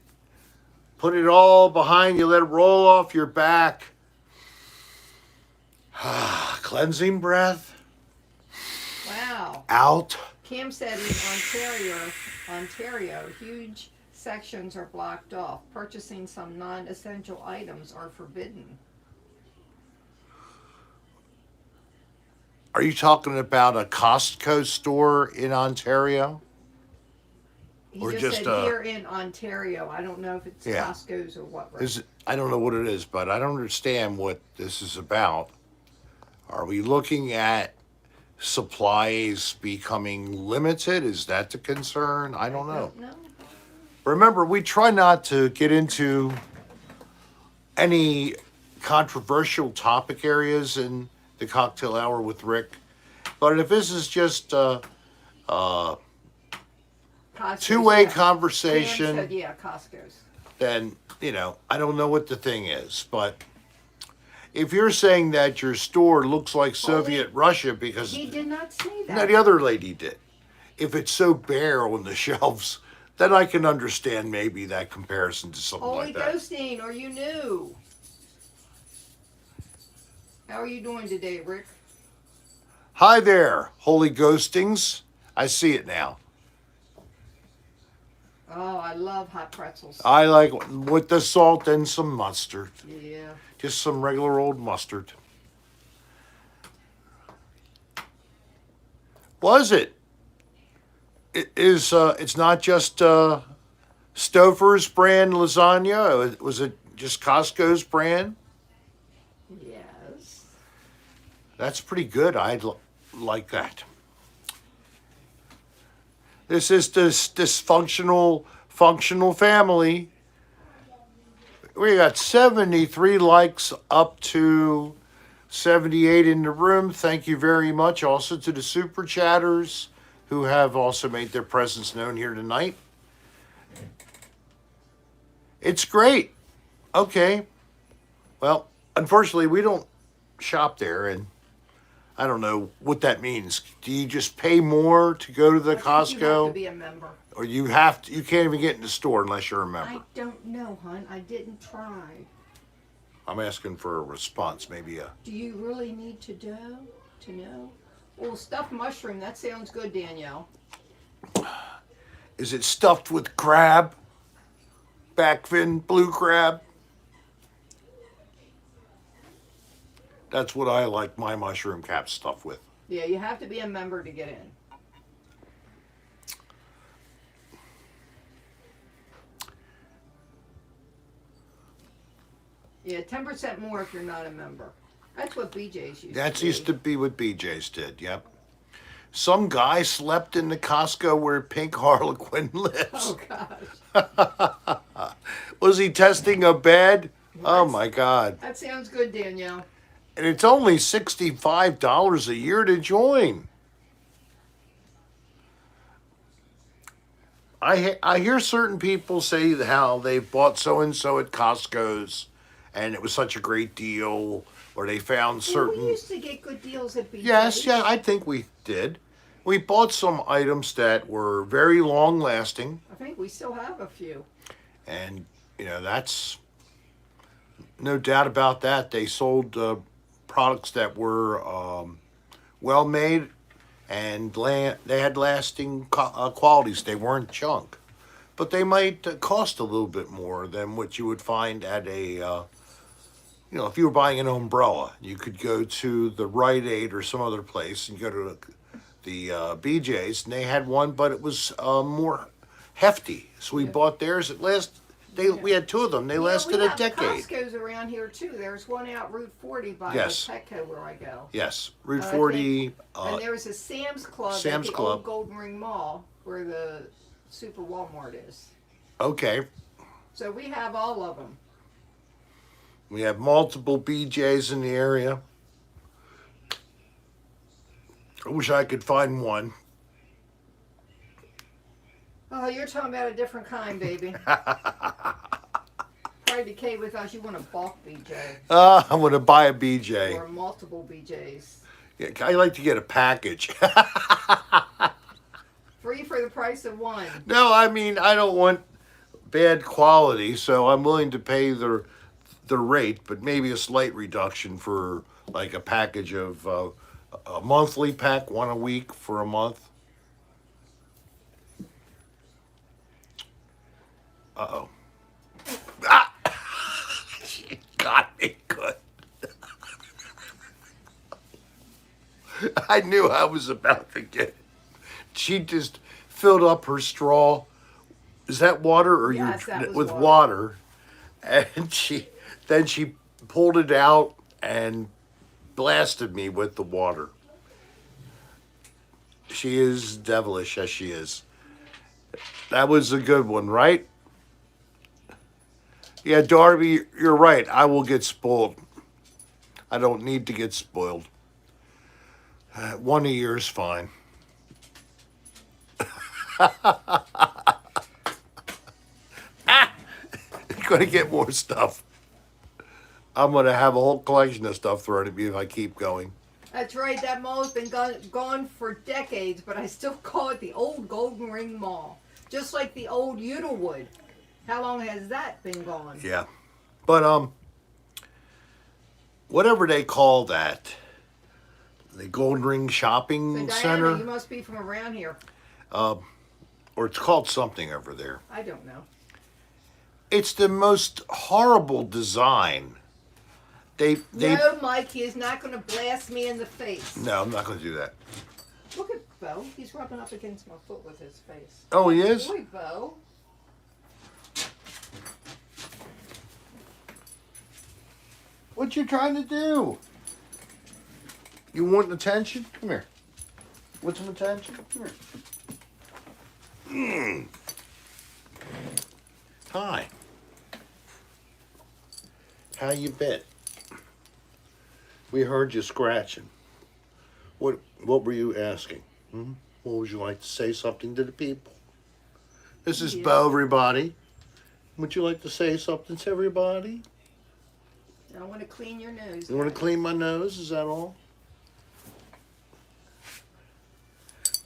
Put it all behind you. Let it roll off your back. Cleansing breath. Wow. Out. Kim said in Ontario, huge sections are blocked off. Purchasing some non-essential items are forbidden. Are you talking about a Costco store in Ontario? He Or just just, said here in Ontario. I don't know if it's Yeah. Costco's or what. Right? Is it, I don't know what it is, but I don't understand what this is about. Are we looking at supplies becoming limited? Is that the concern? I don't know. No. Remember, we try not to get into any controversial topic areas in the cocktail hour with Rick. But if this is just Costco's, two-way yeah. conversation, Kim said, yeah, Costco's. then, I don't know what the thing is. But if you're saying that your store looks like Soviet Russia because He did not say that. no, the other lady did. If it's so bare on the shelves, then I can understand maybe that comparison to something Holy like that. Ghosting, are you new? How are you doing today, Rick? Hi there, Holy Ghostings. I see it now. Oh, I love hot pretzels. I like with the salt and some mustard. Yeah. Just some regular old mustard. Was it? It's not just Stouffer's brand lasagna. Was it just Costco's brand? Yes. That's pretty good. Like that. This is this dysfunctional functional family. We got 73 likes up to 78 in the room. Thank you very much. Also to the super chatters who have also made their presence known here tonight. It's great. Okay. Well, unfortunately, we don't shop there, and I don't know what that means. Do you just pay more to go to the I think you have Costco? to be a member. Or you can't even get in the store unless you're a member. I don't know, hon. I didn't try. I'm asking for a response, maybe a. Do you really need to know? To know? Well, stuffed mushroom. That sounds good, Danielle. Is it stuffed with crab? Backfin, blue crab? That's what I like my mushroom cap stuffed with. Yeah, you have to be a member to get in. Yeah, 10% more if you're not a member. That's what BJ's used That to be. used to be what BJ's did, yep. Some guy slept in the Costco where Pink Harlequin lives. Oh, gosh. Was he testing a bed? Oh What? my God. That sounds good, Danielle. And it's only $65 a year to join. I hear certain people say how they bought so and so at Costco's and it was such a great deal, or they found Well, certain. we used to get good deals at BJ's. Yes, yeah, I think we did. We bought some items that were very long lasting, I think we still have a few. and that's no doubt about that. They sold products that were well made, and they had lasting qualities. They weren't junk, but they might cost a little bit more than what you would find at a if you were buying an umbrella. You could go to the Rite Aid or some other place and go to the BJ's, and they had one, but it was more hefty. So we bought theirs. We had two of them. They lasted a decade. Costco's around here too. There's one out Route 40 by Yes. Petco where I go. Yes, Route I 40. And there was a Sam's Club Sam's at the Club. old Golden Ring Mall where the Super Walmart is. Okay, So we have all of them. we have multiple BJ's in the area. I wish I could find one. Oh, you're talking about a different kind, baby. Probably decay with us. You want a bulk BJ I'm gonna buy a BJ. or multiple BJs. Yeah, I like to get a package. Free for the price of one. No, I mean I don't want bad quality, so I'm willing to pay the rate, but maybe a slight reduction for like a package of a monthly pack, one a week for a month. Uh-oh. Ah! She got me good. I knew I was about to get it. She just filled up her straw. Is that water or Yes, that was with water. water? And she pulled it out and blasted me with the water. She is devilish as she is. That was a good one, right? Yeah, Darby, you're right. I will get spoiled. I don't need to get spoiled. One a year is fine. Gonna get more stuff. I'm gonna have a whole collection of stuff thrown at me if I keep going. That's right. That mall's been gone for decades, but I still call it the old Golden Ring Mall. Just like the old Udelwood. How long has that been gone? Yeah, but whatever they call that, the Golden Ring So Shopping Diana, Center, you must be from around here. or it's called something over there. I don't know. It's the most horrible design. They No, Mike, he is not going to blast me in the face. no, I'm not going to do that. Look at Bo. He's rubbing up against my foot with his face. Oh, he is? Boy, Bo. What you trying to do? You want attention? Come here. Want some attention? Come here. Hi. How you been? We heard you scratching. What were you asking? Hmm? What would you like to say something to the people? This is Yeah. Bo, everybody. Would you like to say something to everybody? I want to clean your nose. You want to Daddy. clean my nose? Is that all?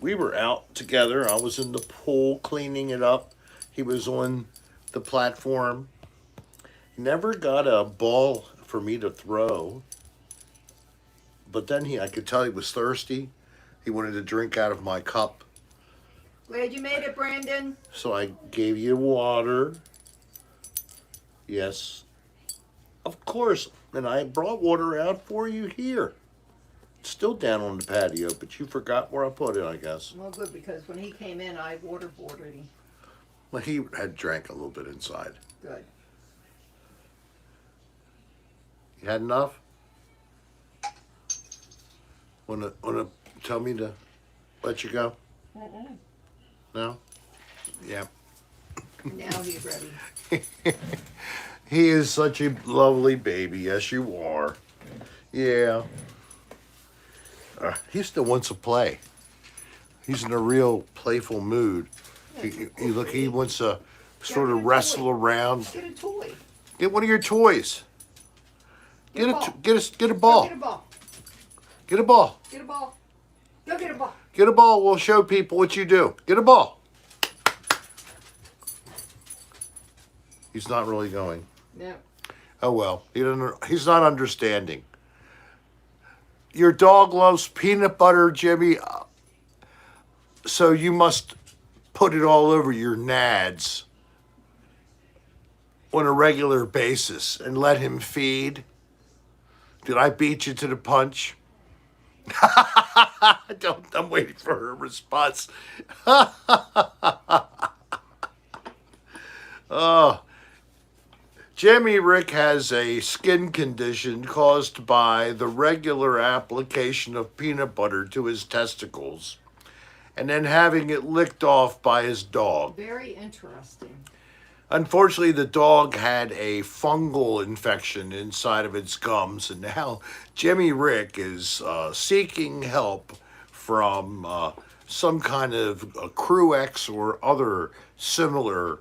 We were out together. I was in the pool cleaning it up. He was on the platform. Never got a ball for me to throw. But then I could tell he was thirsty. He wanted to drink out of my cup. Glad you made it, Brandon. So I gave you water. Yes. Of course. And I brought water out for you here. It's still down on the patio, but you forgot where I put it, I guess. Well, good, because when he came in, I waterboarded him. Well, he had drank a little bit inside. Good. You had enough? Wanna tell me to let you go? No? Yeah. Now he's ready. He is such a lovely baby. Yes, you are. Yeah. He still wants to play. He's in a real playful mood. He wants to sort of wrestle around. Get a toy. Get one of your toys. Get a ball. Get a Go ball. get a ball. Get a ball. Get a ball. Go get a ball. Get a ball. We'll show people what you do. Get a ball. He's not really going. No. Oh well. He's not understanding. Your dog loves peanut butter, Jimmy. So you must put it all over your nads on a regular basis and let him feed. Did I beat you to the punch? I'm waiting for her response. Oh, Jimmy Rick has a skin condition caused by the regular application of peanut butter to his testicles and then having it licked off by his dog. Very interesting. Unfortunately, the dog had a fungal infection inside of its gums, and now Jimmy Rick is seeking help from some kind of a Crew-X or other similar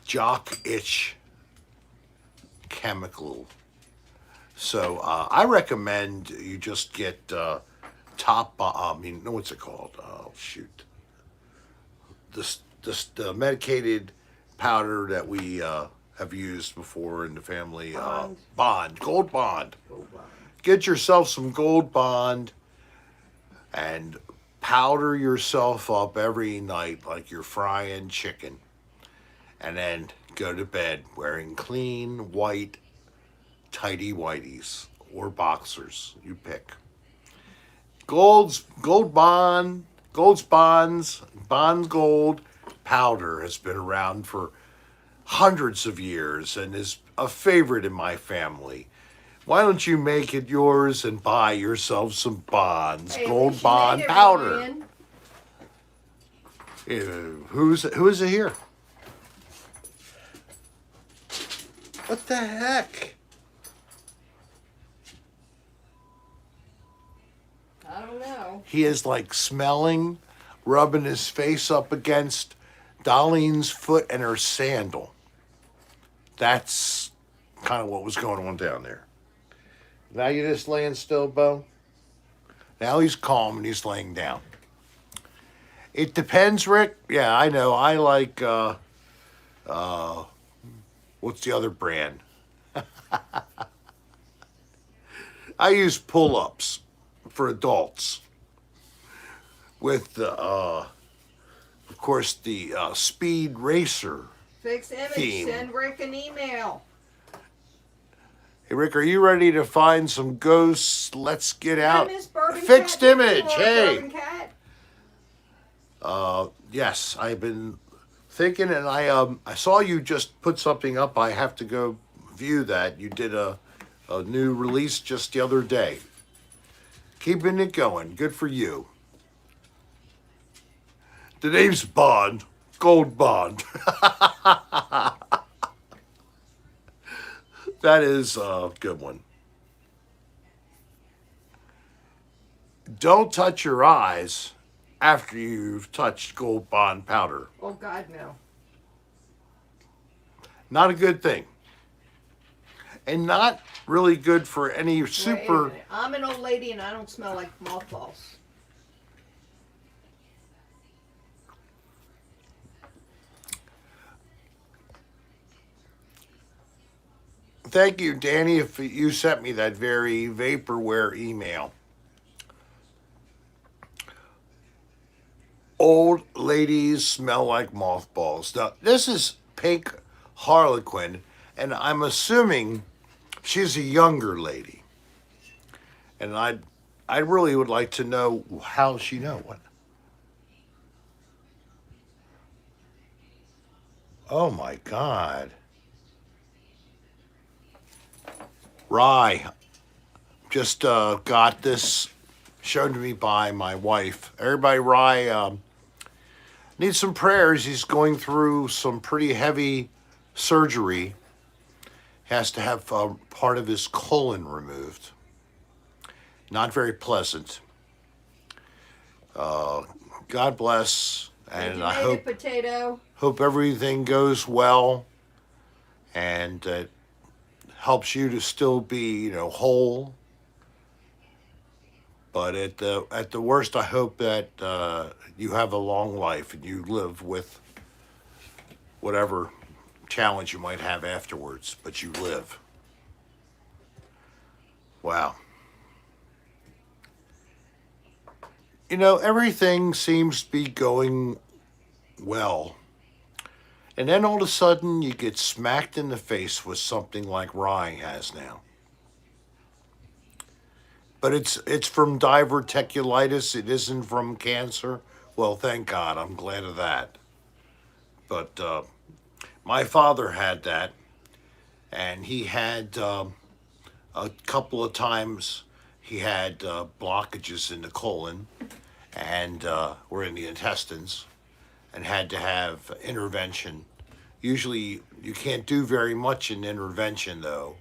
jock itch chemical. So I recommend you just get what's it called? Oh, shoot. The medicated powder that we have used before in the family. Bond. Gold Bond. Gold Bond. Get yourself some Gold Bond and powder yourself up every night like you're frying chicken. And then go to bed wearing clean, white, tidy whities or boxers. You pick. Bonds Gold powder has been around for hundreds of years and is a favorite in my family. Why don't you make it yours and buy yourself some Bonds, Hey, at Gold least you Bond made it, powder? Ryan. Who is it here? What the heck? I don't know. He is like smelling, rubbing his face up against Darlene's foot and her sandal. That's kind of what was going on down there. Now you just laying still, Bo? Now he's calm and he's laying down. It depends, Rick. Yeah, I know. I like, what's the other brand? I use pull-ups for adults with, of course, the Speed Racer. Fixed image. Theme. Send Rick an email. Hey, Rick, are you ready to find some ghosts? Let's get out. Hi, Miss Bourbon Fixed Cat. image. Hello, Hey. Bourbon Cat. Yes, I've been thinking, and I saw you just put something up. I have to go view that. You did a new release just the other day. Keeping it going. Good for you. The name's Bond. Gold Bond. That is a good one. Don't touch your eyes after you've touched Gold Bond powder. Oh God, no. Not a good thing. And not really good for any Wait a super. minute. I'm an old lady and I don't smell like mothballs. Thank you, Danny, if you sent me that very vaporware email. Old ladies smell like mothballs. Now, this is Pink Harlequin, and I'm assuming she's a younger lady. And I really would like to know how she know what. Oh my God. Rye just got this shown to me by my wife. Everybody, Rye needs some prayers. He's going through some pretty heavy surgery. Has to have part of his colon removed. Not very pleasant. God bless, and I hope potato. everything goes well, and helps you to still be, whole. But at the worst, I hope that you have a long life and you live with whatever challenge you might have afterwards, but you live. Wow. Everything seems to be going well. And then all of a sudden, you get smacked in the face with something like Rye has now. But it's from diverticulitis. It isn't from cancer. Well, thank God. I'm glad of that. But my father had that, and he had a couple of times he had blockages in the colon and or in the intestines, and had to have intervention. Usually, you can't do very much in intervention, though.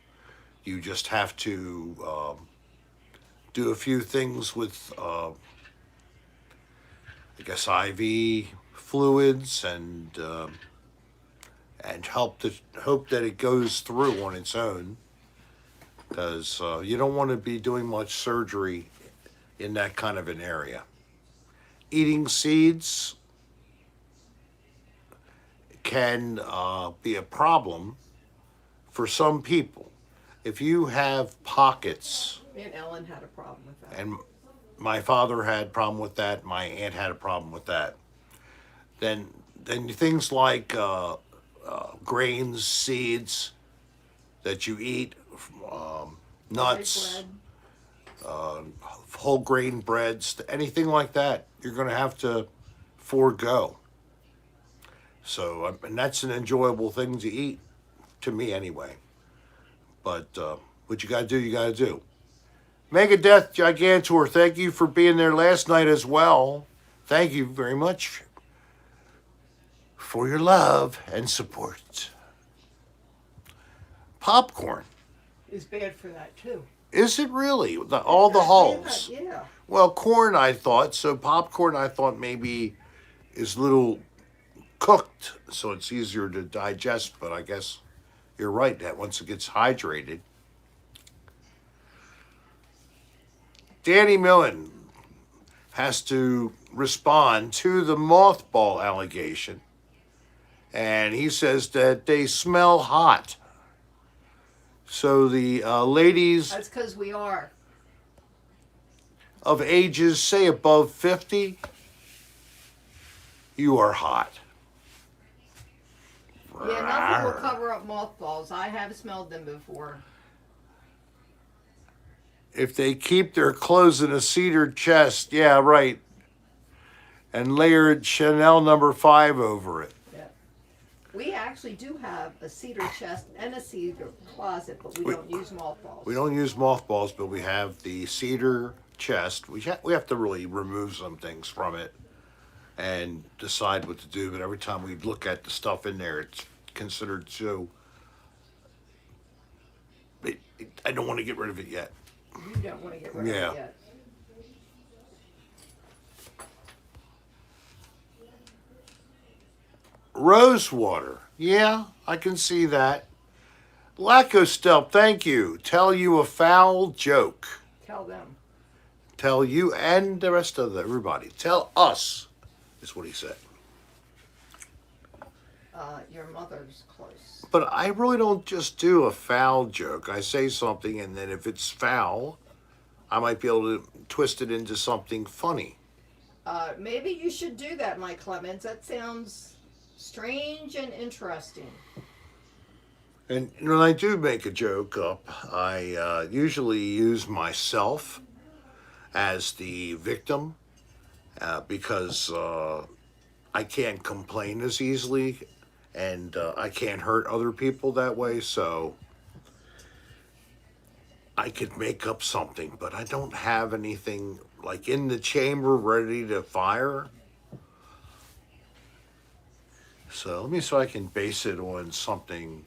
You just have to do a few things with, I guess, IV fluids and hope that it goes through on its own, because you don't want to be doing much surgery in that kind of an area. Eating seeds can be a problem for some people. If you have pockets, Me and Ellen had a problem with that. and my father had a problem with that, my aunt had a problem with that, then things like grains, seeds that you eat, nuts, whole grain breads, anything like that, you're going to have to forego. So, and that's an enjoyable thing to eat, to me anyway. But what you got to do, you got to do. Megadeth Gigantor, thank you for being there last night as well. Thank you very much for your love and support. Popcorn. It's bad for that too. Is it really? All the hulls. Yeah. Well, corn, I thought. So popcorn, I thought maybe is little cooked, so it's easier to digest. But I guess you're right that once it gets hydrated. Danny Millen has to respond to the mothball allegation. And he says that they smell hot. So the ladies That's because we are. of ages, say above 50, you are hot. Yeah, nothing will cover up mothballs. I have smelled them before. If they keep their clothes in a cedar chest, yeah, right. and layered Chanel number 5 over it. Yeah. We actually do have a cedar chest and a cedar closet, but we We- don't use mothballs. We don't use mothballs, but we have the cedar chest. We have to really remove some things from it and decide what to do. But every time we look at the stuff in there, it's considered so. I don't want to get rid of it yet. You don't want to get rid Yeah. of it yet. Rose water. Yeah, I can see that. Lacostelp, thank you. Tell you a foul joke. Tell them. Tell you and the rest of everybody. Tell us, is what he said. Your mother's close. But I really don't just do a foul joke. I say something, and then if it's foul, I might be able to twist it into something funny. Maybe you should do that, Mike Clemens. That sounds strange and interesting. And when I do make a joke up, I usually use myself as the victim because I can't complain as easily and I can't hurt other people that way. So I could make up something, but I don't have anything like in the chamber ready to fire. So let me see if I can base it on something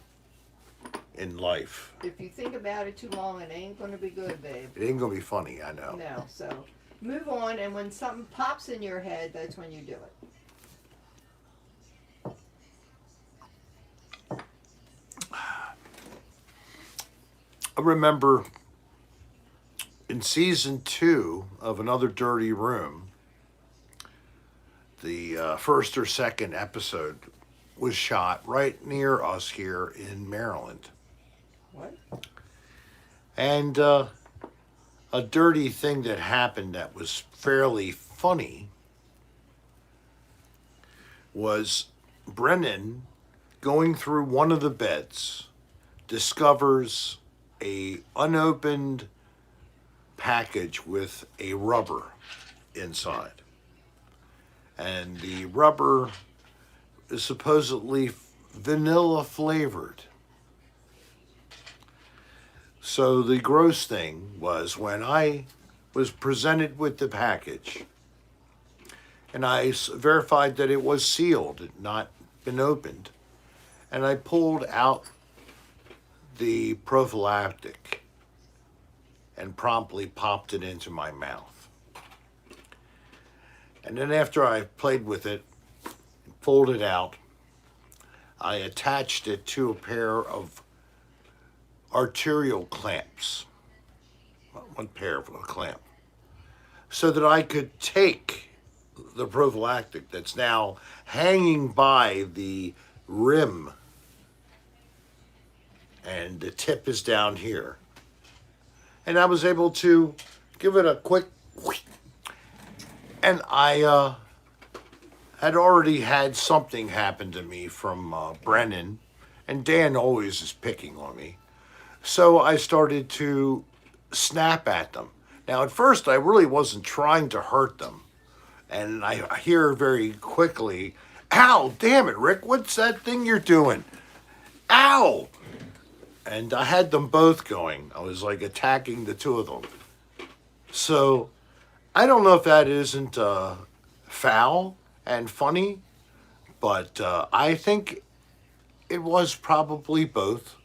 in life. If you think about it too long, it ain't going to be good, babe. It ain't gonna be funny, I know. No, so move on, and when something pops in your head, that's when you do it. I remember in season 2 of Another Dirty Room, the first or second episode was shot right near us here in Maryland. What? And a dirty thing that happened that was fairly funny was Brennan going through one of the beds discovers a unopened package with a rubber inside. And the rubber is supposedly vanilla flavored. So the gross thing was when I was presented with the package and I verified that it was sealed, it had not been opened, and I pulled out the prophylactic and promptly popped it into my mouth. And then after I played with it, pulled it out, I attached it to a pair of arterial clamps, one pair of a clamp, so that I could take the prophylactic that's now hanging by the rim, and the tip is down here. And I was able to give it a quick whoosh, and I had already had something happen to me from Brennan, and Dan always is picking on me. So I started to snap at them. Now, at first, I really wasn't trying to hurt them. And I hear very quickly, "Ow, damn it, Rick, what's that thing you're doing? Ow!" And I had them both going. I was like attacking the two of them. So I don't know if that isn't foul and funny, but I think it was probably both.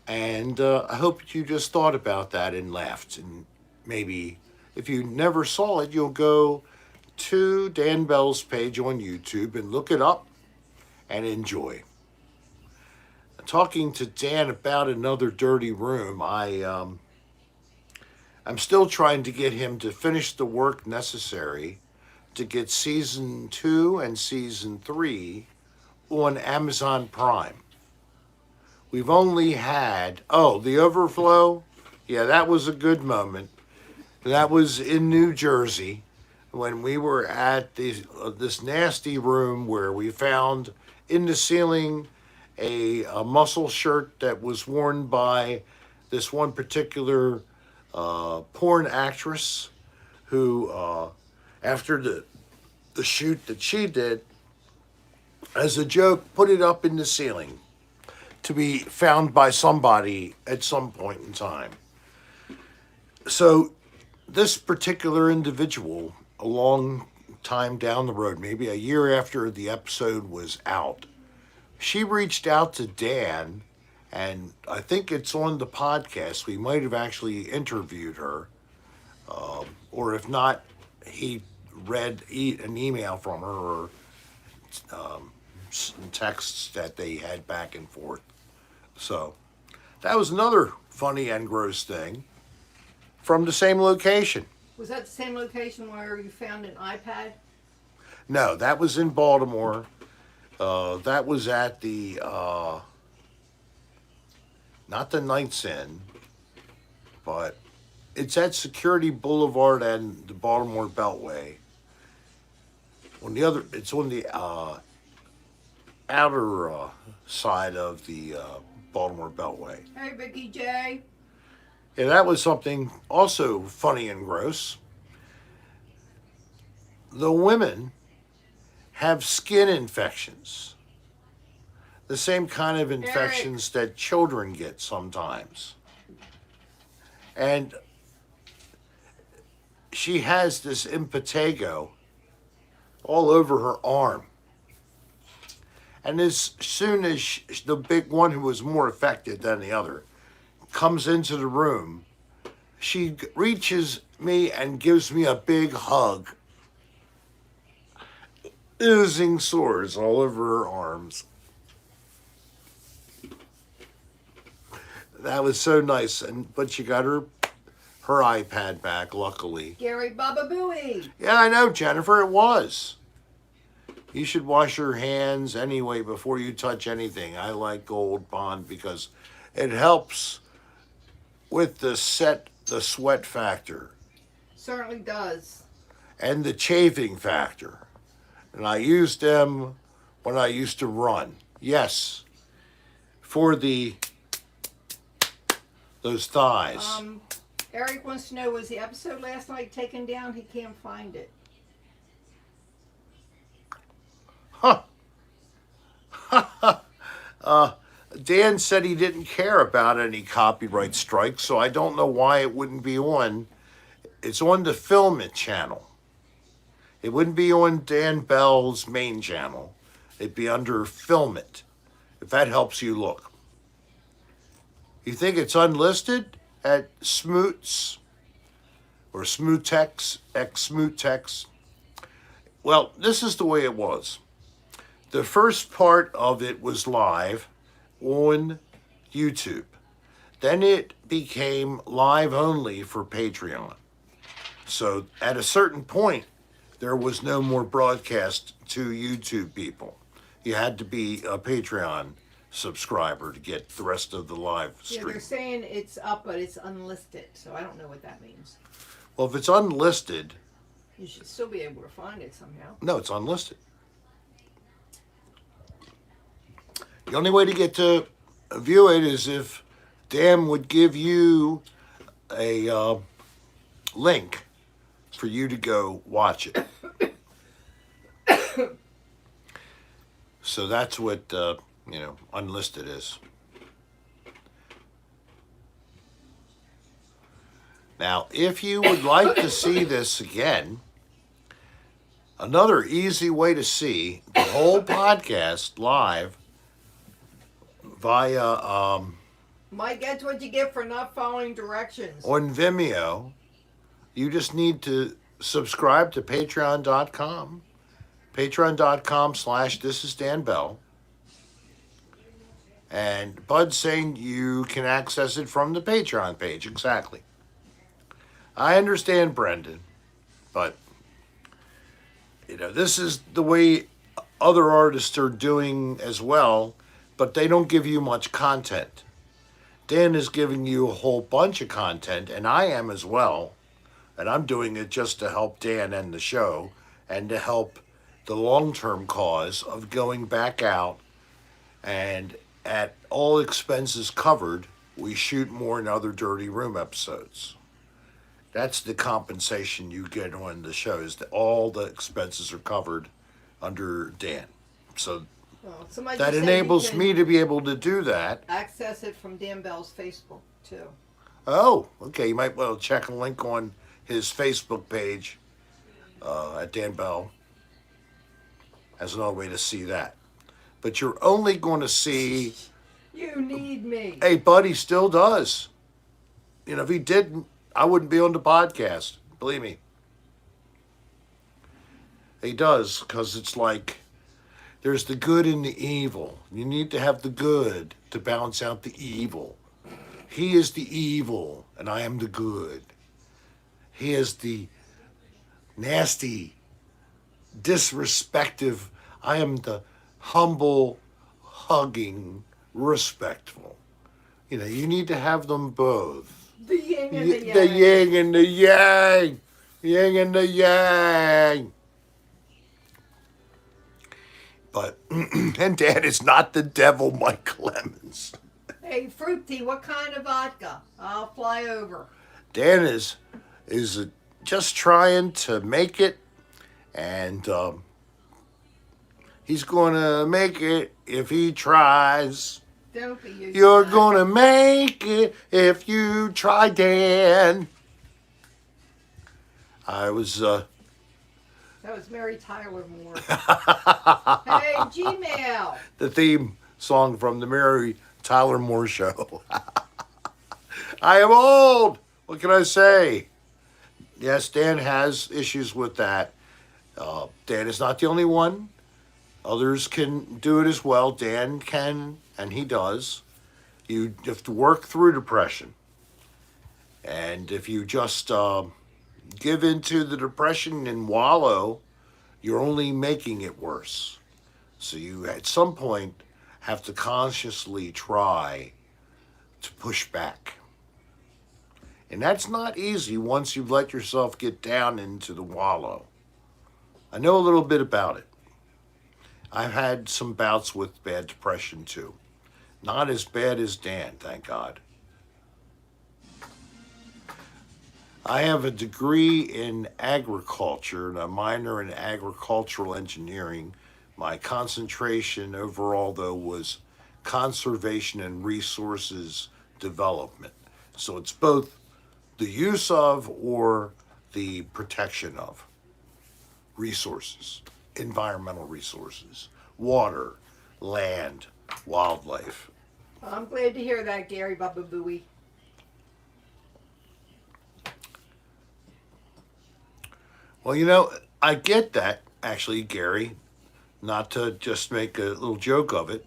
And I hope you just thought about that and laughed. And maybe if you never saw it, you'll go to Dan Bell's page on YouTube and look it up and enjoy. Talking to Dan about Another Dirty Room, I'm still trying to get him to finish the work necessary to get season 2 and season 3 on Amazon Prime. We've only had, The Overflow. Yeah, that was a good moment. That was in New Jersey when we were at this nasty room where we found in the ceiling a muscle shirt that was worn by this one particular porn actress who, after the shoot that she did, as a joke, put it up in the ceiling to be found by somebody at some point in time. So this particular individual, a long time down the road, maybe a year after the episode was out, she reached out to Dan, and I think it's on the podcast. We might have actually interviewed her, or if not, he read an email from her or some texts that they had back and forth. So that was another funny and gross thing from the same location. Was that the same location where you found an iPad? No, that was in Baltimore. That was at the, not the Knights Inn, but it's at Security Boulevard and the Baltimore Beltway. On the other, it's on the outer side of the Baltimore Beltway. Hey, Vicky J. Yeah, that was something also funny and gross. The women have skin infections. The same kind of infections that children get sometimes. And she has this impetigo all over her arm. And as soon as the big one, who was more affected than the other, comes into the room, she reaches me and gives me a big hug, oozing sores all over her arms. That was so nice, but she got her iPad back, luckily. Gary Baba Booey. Yeah, I know, Jennifer, it was. You should wash your hands anyway before you touch anything. I like Gold Bond because it helps with the sweat factor Certainly does. and the chafing factor. And I used them when I used to run. Yes, for those thighs. Eric wants to know, was the episode last night taken down? He can't find it. Huh. Dan said he didn't care about any copyright strikes, so I don't know why it wouldn't be on. It's on the Film It channel. It wouldn't be on Dan Bell's main channel. It'd be under Film It, if that helps you look. You think it's unlisted at Smoots or Smootex, ex-Smootex? Well, this is the way it was. The first part of it was live on YouTube. Then it became live only for Patreon. So at a certain point, there was no more broadcast to YouTube people. You had to be a Patreon subscriber to get the rest of the live Yeah, stream. they're saying it's up, but it's unlisted, so I don't know what that means. Well, if it's unlisted, You should still be able to find it somehow. no, it's unlisted. The only way to get to view it is if Dan would give you a link for you to go watch it. So that's what, unlisted is. Now, if you would like to see this again, another easy way to see the whole podcast live via Mike, that's what you get for not following directions. on Vimeo, you just need to subscribe to patreon.com, patreon.com/thisisdanbell. And Bud's saying you can access it from the Patreon page. Exactly. I understand, Brendan, but this is the way other artists are doing as well, but they don't give you much content. Dan is giving you a whole bunch of content, and I am as well. And I'm doing it just to help Dan and the show and to help the long-term cause of going back out and at all expenses covered, we shoot more and other Dirty Room episodes. That's the compensation you get on the show. Is that all the expenses are covered under Dan. So Well, somebody that just said you enables can me to be able to do that. access it from Dan Bell's Facebook too. Oh, okay. You might well check a link on his Facebook page at Dan Bell as another way to see that. But you're only going to see. You need me. Hey, buddy, still does. You know, if he didn't, I wouldn't be on the podcast. Believe me. He does, because it's like there's the good and the evil. You need to have the good to balance out the evil. He is the evil, and I am the good. He is the nasty, disrespective. I am the humble, hugging, respectful. You know, you need to have them both. The yin and the yang. The yin and the yang. Yin and the yang. But, and Dan is not the devil, Mike Clemens. Hey, fruit tea, what kind of vodka? I'll fly over. Dan is just trying to make it, and he's going to make it if he tries. Don't be using You're that. going to make it if you try, Dan. I was, That was Mary Tyler Moore. Hey, Gmail. the theme song from the Mary Tyler Moore Show. I am old. What can I say? Yes, Dan has issues with that. Dan is not the only one. Others can do it as well. Dan can, and he does. You have to work through depression. And if you just give into the depression and wallow, you're only making it worse. So you, at some point, have to consciously try to push back. And that's not easy once you've let yourself get down into the wallow. I know a little bit about it. I've had some bouts with bad depression too. Not as bad as Dan, thank God. I have a degree in agriculture and a minor in agricultural engineering. My concentration overall, though, was conservation and resources development. So it's both the use of or the protection of resources, environmental resources, water, land, wildlife. I'm glad to hear that, Gary Baba Booey. Well, you know, I get that, actually, Gary, not to just make a little joke of it.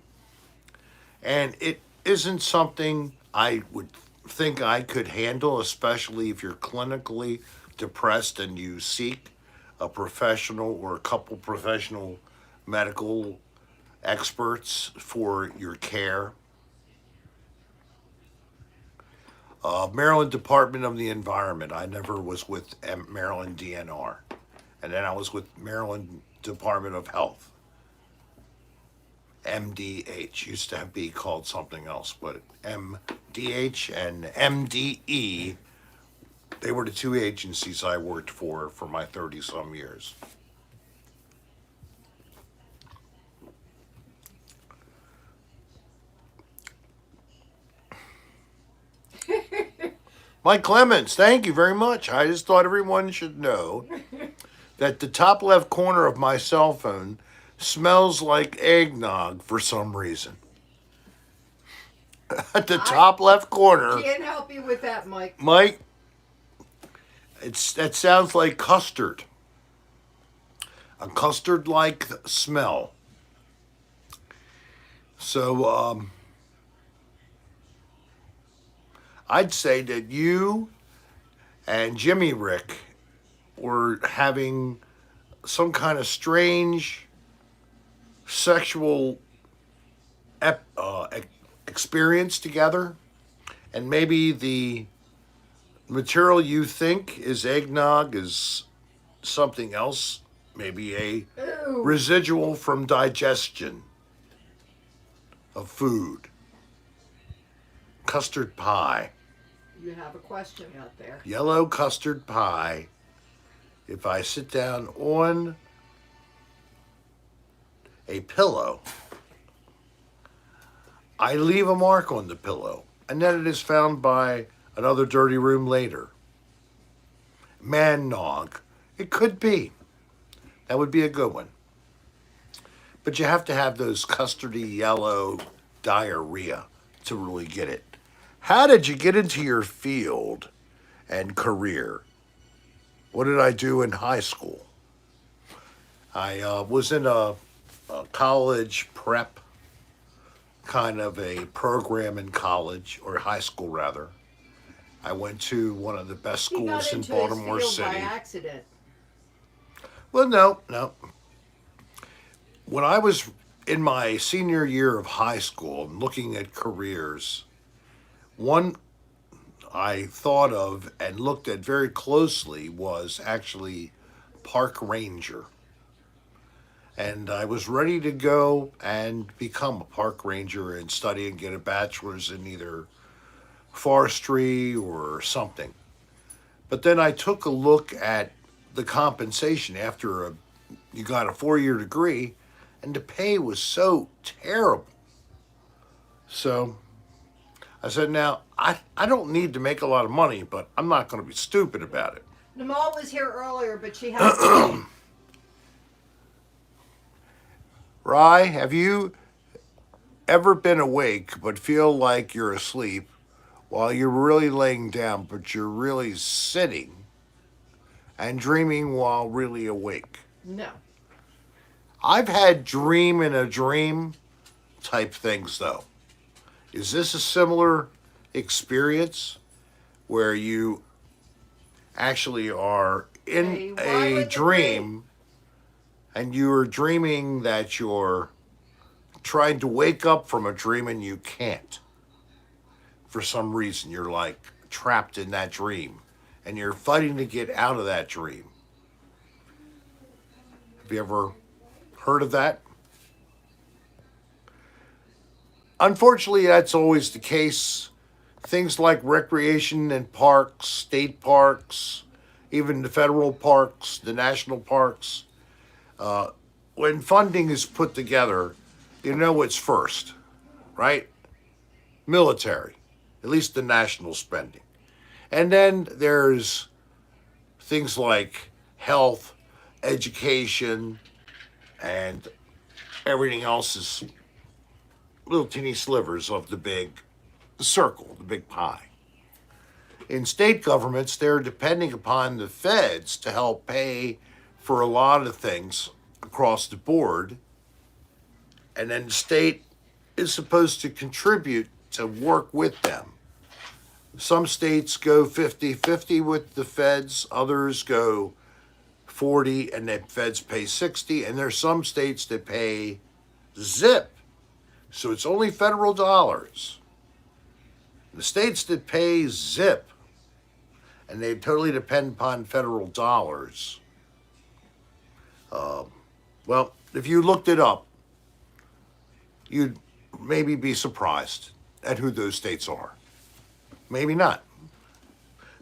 And it isn't something I would think I could handle, especially if you're clinically depressed and you seek a professional or a couple professional medical experts for your care. Maryland Department of the Environment. I never was with Maryland DNR. And then I was with Maryland Department of Health. MDH. Used to be called something else, but MDH and MDE, they were the two agencies I worked for my 30-some years. Mike Clemens, thank you very much. I just thought everyone should know that the top left corner of my cell phone smells like eggnog for some reason. At the top left corner, Can't help you with that, Mike. Mike, that sounds like custard. A custard-like smell. So, I'd say that you and Jimmy Rick were having some kind of strange sexual experience together, and maybe the material you think is eggnog is something else, maybe a Ooh. residual from digestion of food. Custard pie. You have a question out there. Yellow custard pie. If I sit down on a pillow, I leave a mark on the pillow, and then it is found by another dirty room later. Man nog. It could be. That would be a good one. But you have to have those custardy yellow diarrhea to really get it. How did you get into your field and career? What did I do in high school? I was in a college prep kind of a program in college, or high school rather. I went to one of the best He got schools in into Baltimore his field City. by accident. Well, no. When I was in my senior year of high school and looking at careers, one I thought of and looked at very closely was actually park ranger. And I was ready to go and become a park ranger and study and get a bachelor's in either forestry or something. But then I took a look at the compensation after you got a 4-year degree, and the pay was so terrible. So I said, now, I don't need to make a lot of money, but I'm not going to be stupid about it. Namal was here earlier, but she has to leave. Rye, have you ever been awake but feel like you're asleep while you're really laying down, but you're really sitting and dreaming while really awake? No. I've had dream in a dream type things though. Is this a similar experience where you actually are in Hey, why a would dream and you're dreaming that you're trying to wake up from a dream and you can't? For some reason, you're like trapped in that dream and you're fighting to get out of that dream. Have you ever heard of that? Unfortunately, that's always the case. Things like recreation and parks, state parks, even the federal parks, the national parks, when funding is put together, you know what's first, right? Military, at least the national spending. And then there's things like health, education, and everything else is little teeny slivers of the big circle, the big pie. In state governments, they're depending upon the feds to help pay for a lot of things across the board. And then the state is supposed to contribute to work with them. Some states go 50-50 with the feds, others go 40 and the feds pay 60, and there's some states that pay zip. So it's only federal dollars. The states that pay zip and they totally depend upon federal dollars. Well, if you looked it up, you'd maybe be surprised at who those states are. Maybe not.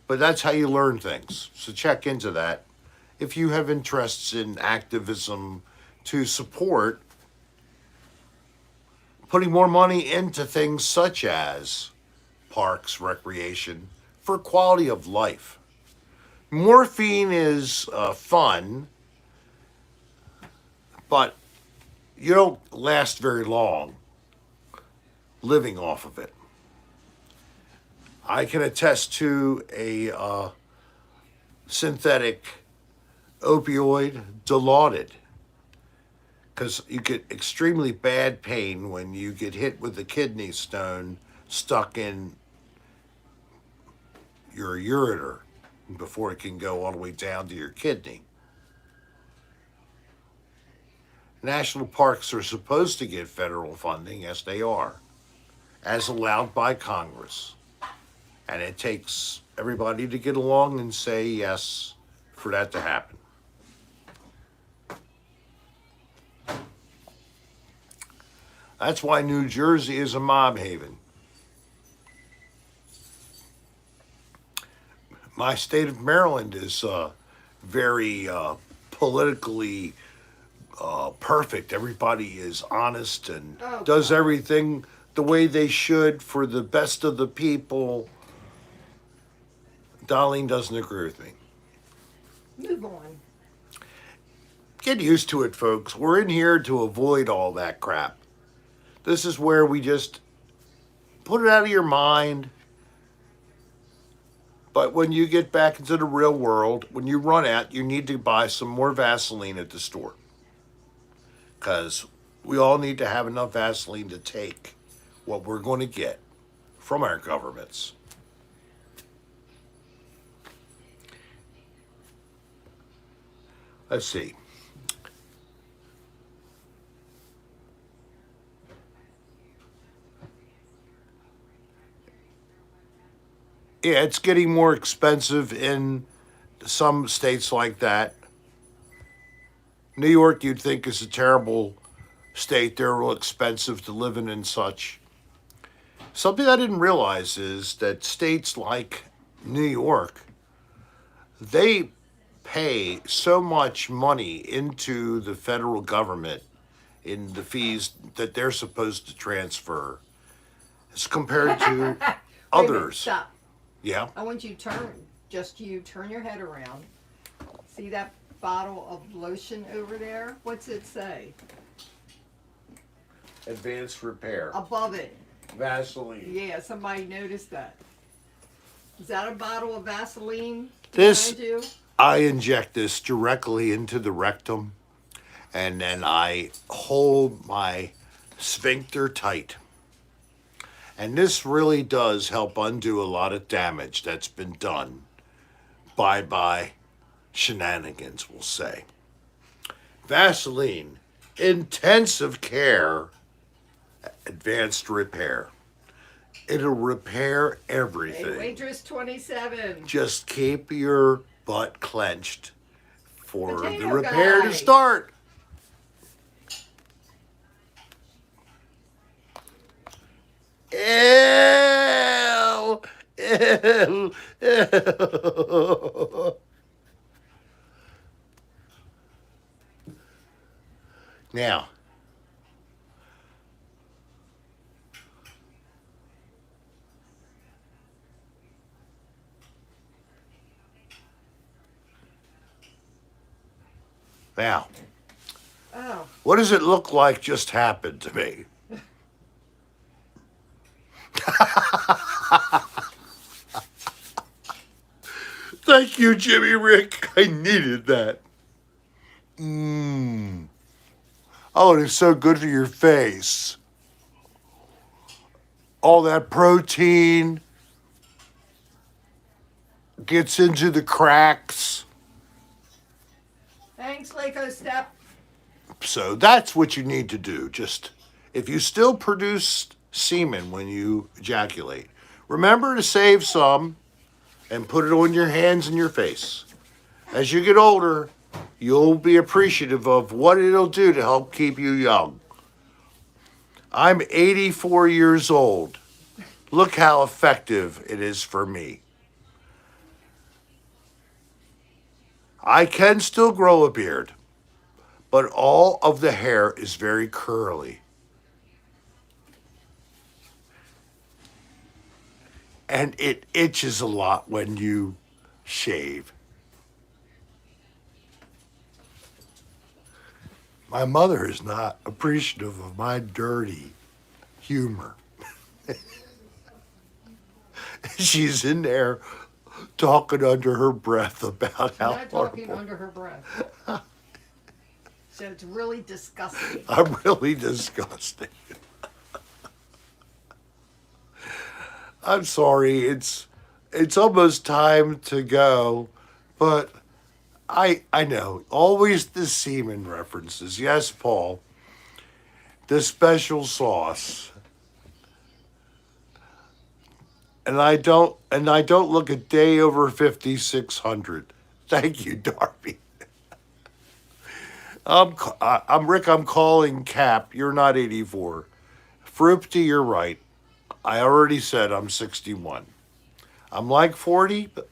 But that's how you learn things. So check into that. If you have interests in activism to support putting more money into things such as parks, recreation, for quality of life. Morphine is fun, but you don't last very long living off of it. I can attest to a synthetic opioid, Dilaudid, because you get extremely bad pain when you get hit with a kidney stone stuck in your ureter before it can go all the way down to your kidney. National parks are supposed to get federal funding, yes they are, as allowed by Congress. And it takes everybody to get along and say yes for that to happen. That's why New Jersey is a mob haven. My state of Maryland is very politically perfect. Everybody is honest and Oh, does God. everything the way they should for the best of the people. Darlene doesn't agree with me. Move on. Get used to it, folks. We're in here to avoid all that crap. This is where we just put it out of your mind. But when you get back into the real world, when you run out, you need to buy some more Vaseline at the store. Because we all need to have enough Vaseline to take what we're going to get from our governments. Let's see. Yeah, it's getting more expensive in some states like that. New York, you'd think, is a terrible state. They're real expensive to live in and such. Something I didn't realize is that states like New York, they pay so much money into the federal government in the fees that they're supposed to transfer as compared to Wait a minute, others. stop. Yeah. I want you to turn your head around. See that bottle of lotion over there? What's it say? Advanced repair. Above it. Vaseline. Yeah, somebody noticed that. Is that a bottle of Vaseline This- behind you? I inject this directly into the rectum and then I hold my sphincter tight. And this really does help undo a lot of damage that's been done by shenanigans, we'll say. Vaseline, intensive care, advanced repair. It'll repair Hey, everything. waitress 27. Just keep your butt clenched for the Potato repair guy. to start. Ew. Ew. Ew. Now, now, Oh, what does it look like just happened to me? Thank you, Jimmy Rick. I needed that. Mmm. Oh, it is so good for your face. All that protein gets into the cracks. thanks, Laco Step. So that's what you need to do. Just if you still produce semen when you ejaculate, remember to save some and put it on your hands and your face. As you get older, you'll be appreciative of what it'll do to help keep you young. I'm 84 years old. Look how effective it is for me. I can still grow a beard, but all of the hair is very curly. And it itches a lot when you shave. My mother is not appreciative of my dirty humor. She's in there talking under her breath about how Not talking horrible. under her breath. So it's really disgusting. I'm really disgusting. I'm sorry. It's almost time to go, but I know always the semen references. Yes, Paul. The special sauce. And I don't look a day over 5,600. Thank you, Darby. I'm Rick. I'm calling Cap. You're not 84. Fruipty, you're right. I already said I'm 61. I'm like 40, but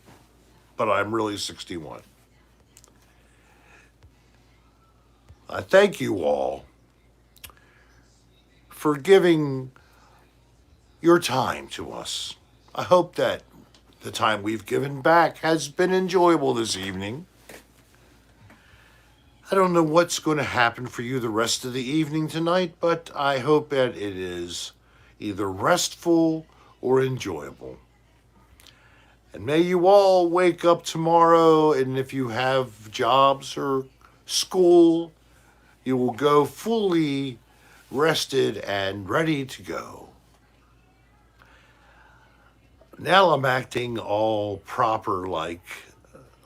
but I'm really 61. I thank you all for giving your time to us. I hope that the time we've given back has been enjoyable this evening. I don't know what's going to happen for you the rest of the evening tonight, but I hope that it is either restful or enjoyable. And may you all wake up tomorrow, and if you have jobs or school, you will go fully rested and ready to go. Now I'm acting all proper like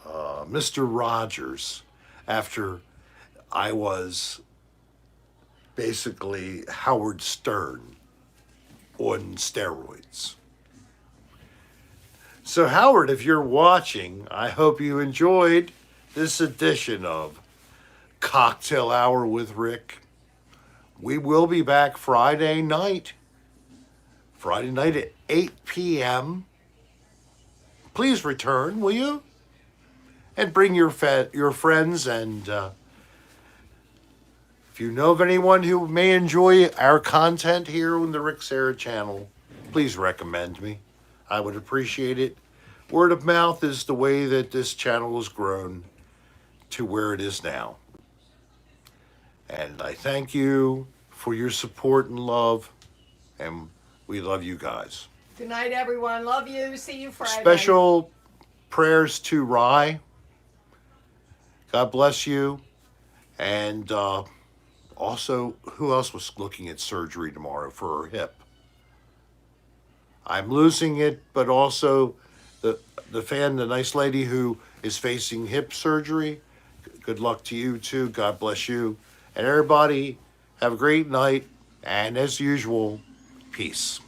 Mr. Rogers after I was basically Howard Stern on steroids. So, Howard, if you're watching, I hope you enjoyed this edition of Cocktail Hour with Rick. We will be back Friday night at 8 p.m. Please return, will you? And bring your friends, and if you know of anyone who may enjoy our content here on the Rick Serra channel, please recommend me. I would appreciate it. Word of mouth is the way that this channel has grown to where it is now. And I thank you for your support and love, and we love you guys. Good night, everyone. Love you. See you Friday. Special prayers to Rye. God bless you. And also, who else was looking at surgery tomorrow for her hip? I'm losing it, but also the nice lady who is facing hip surgery. Good luck to you too. God bless you. And everybody, have a great night. And as usual, peace.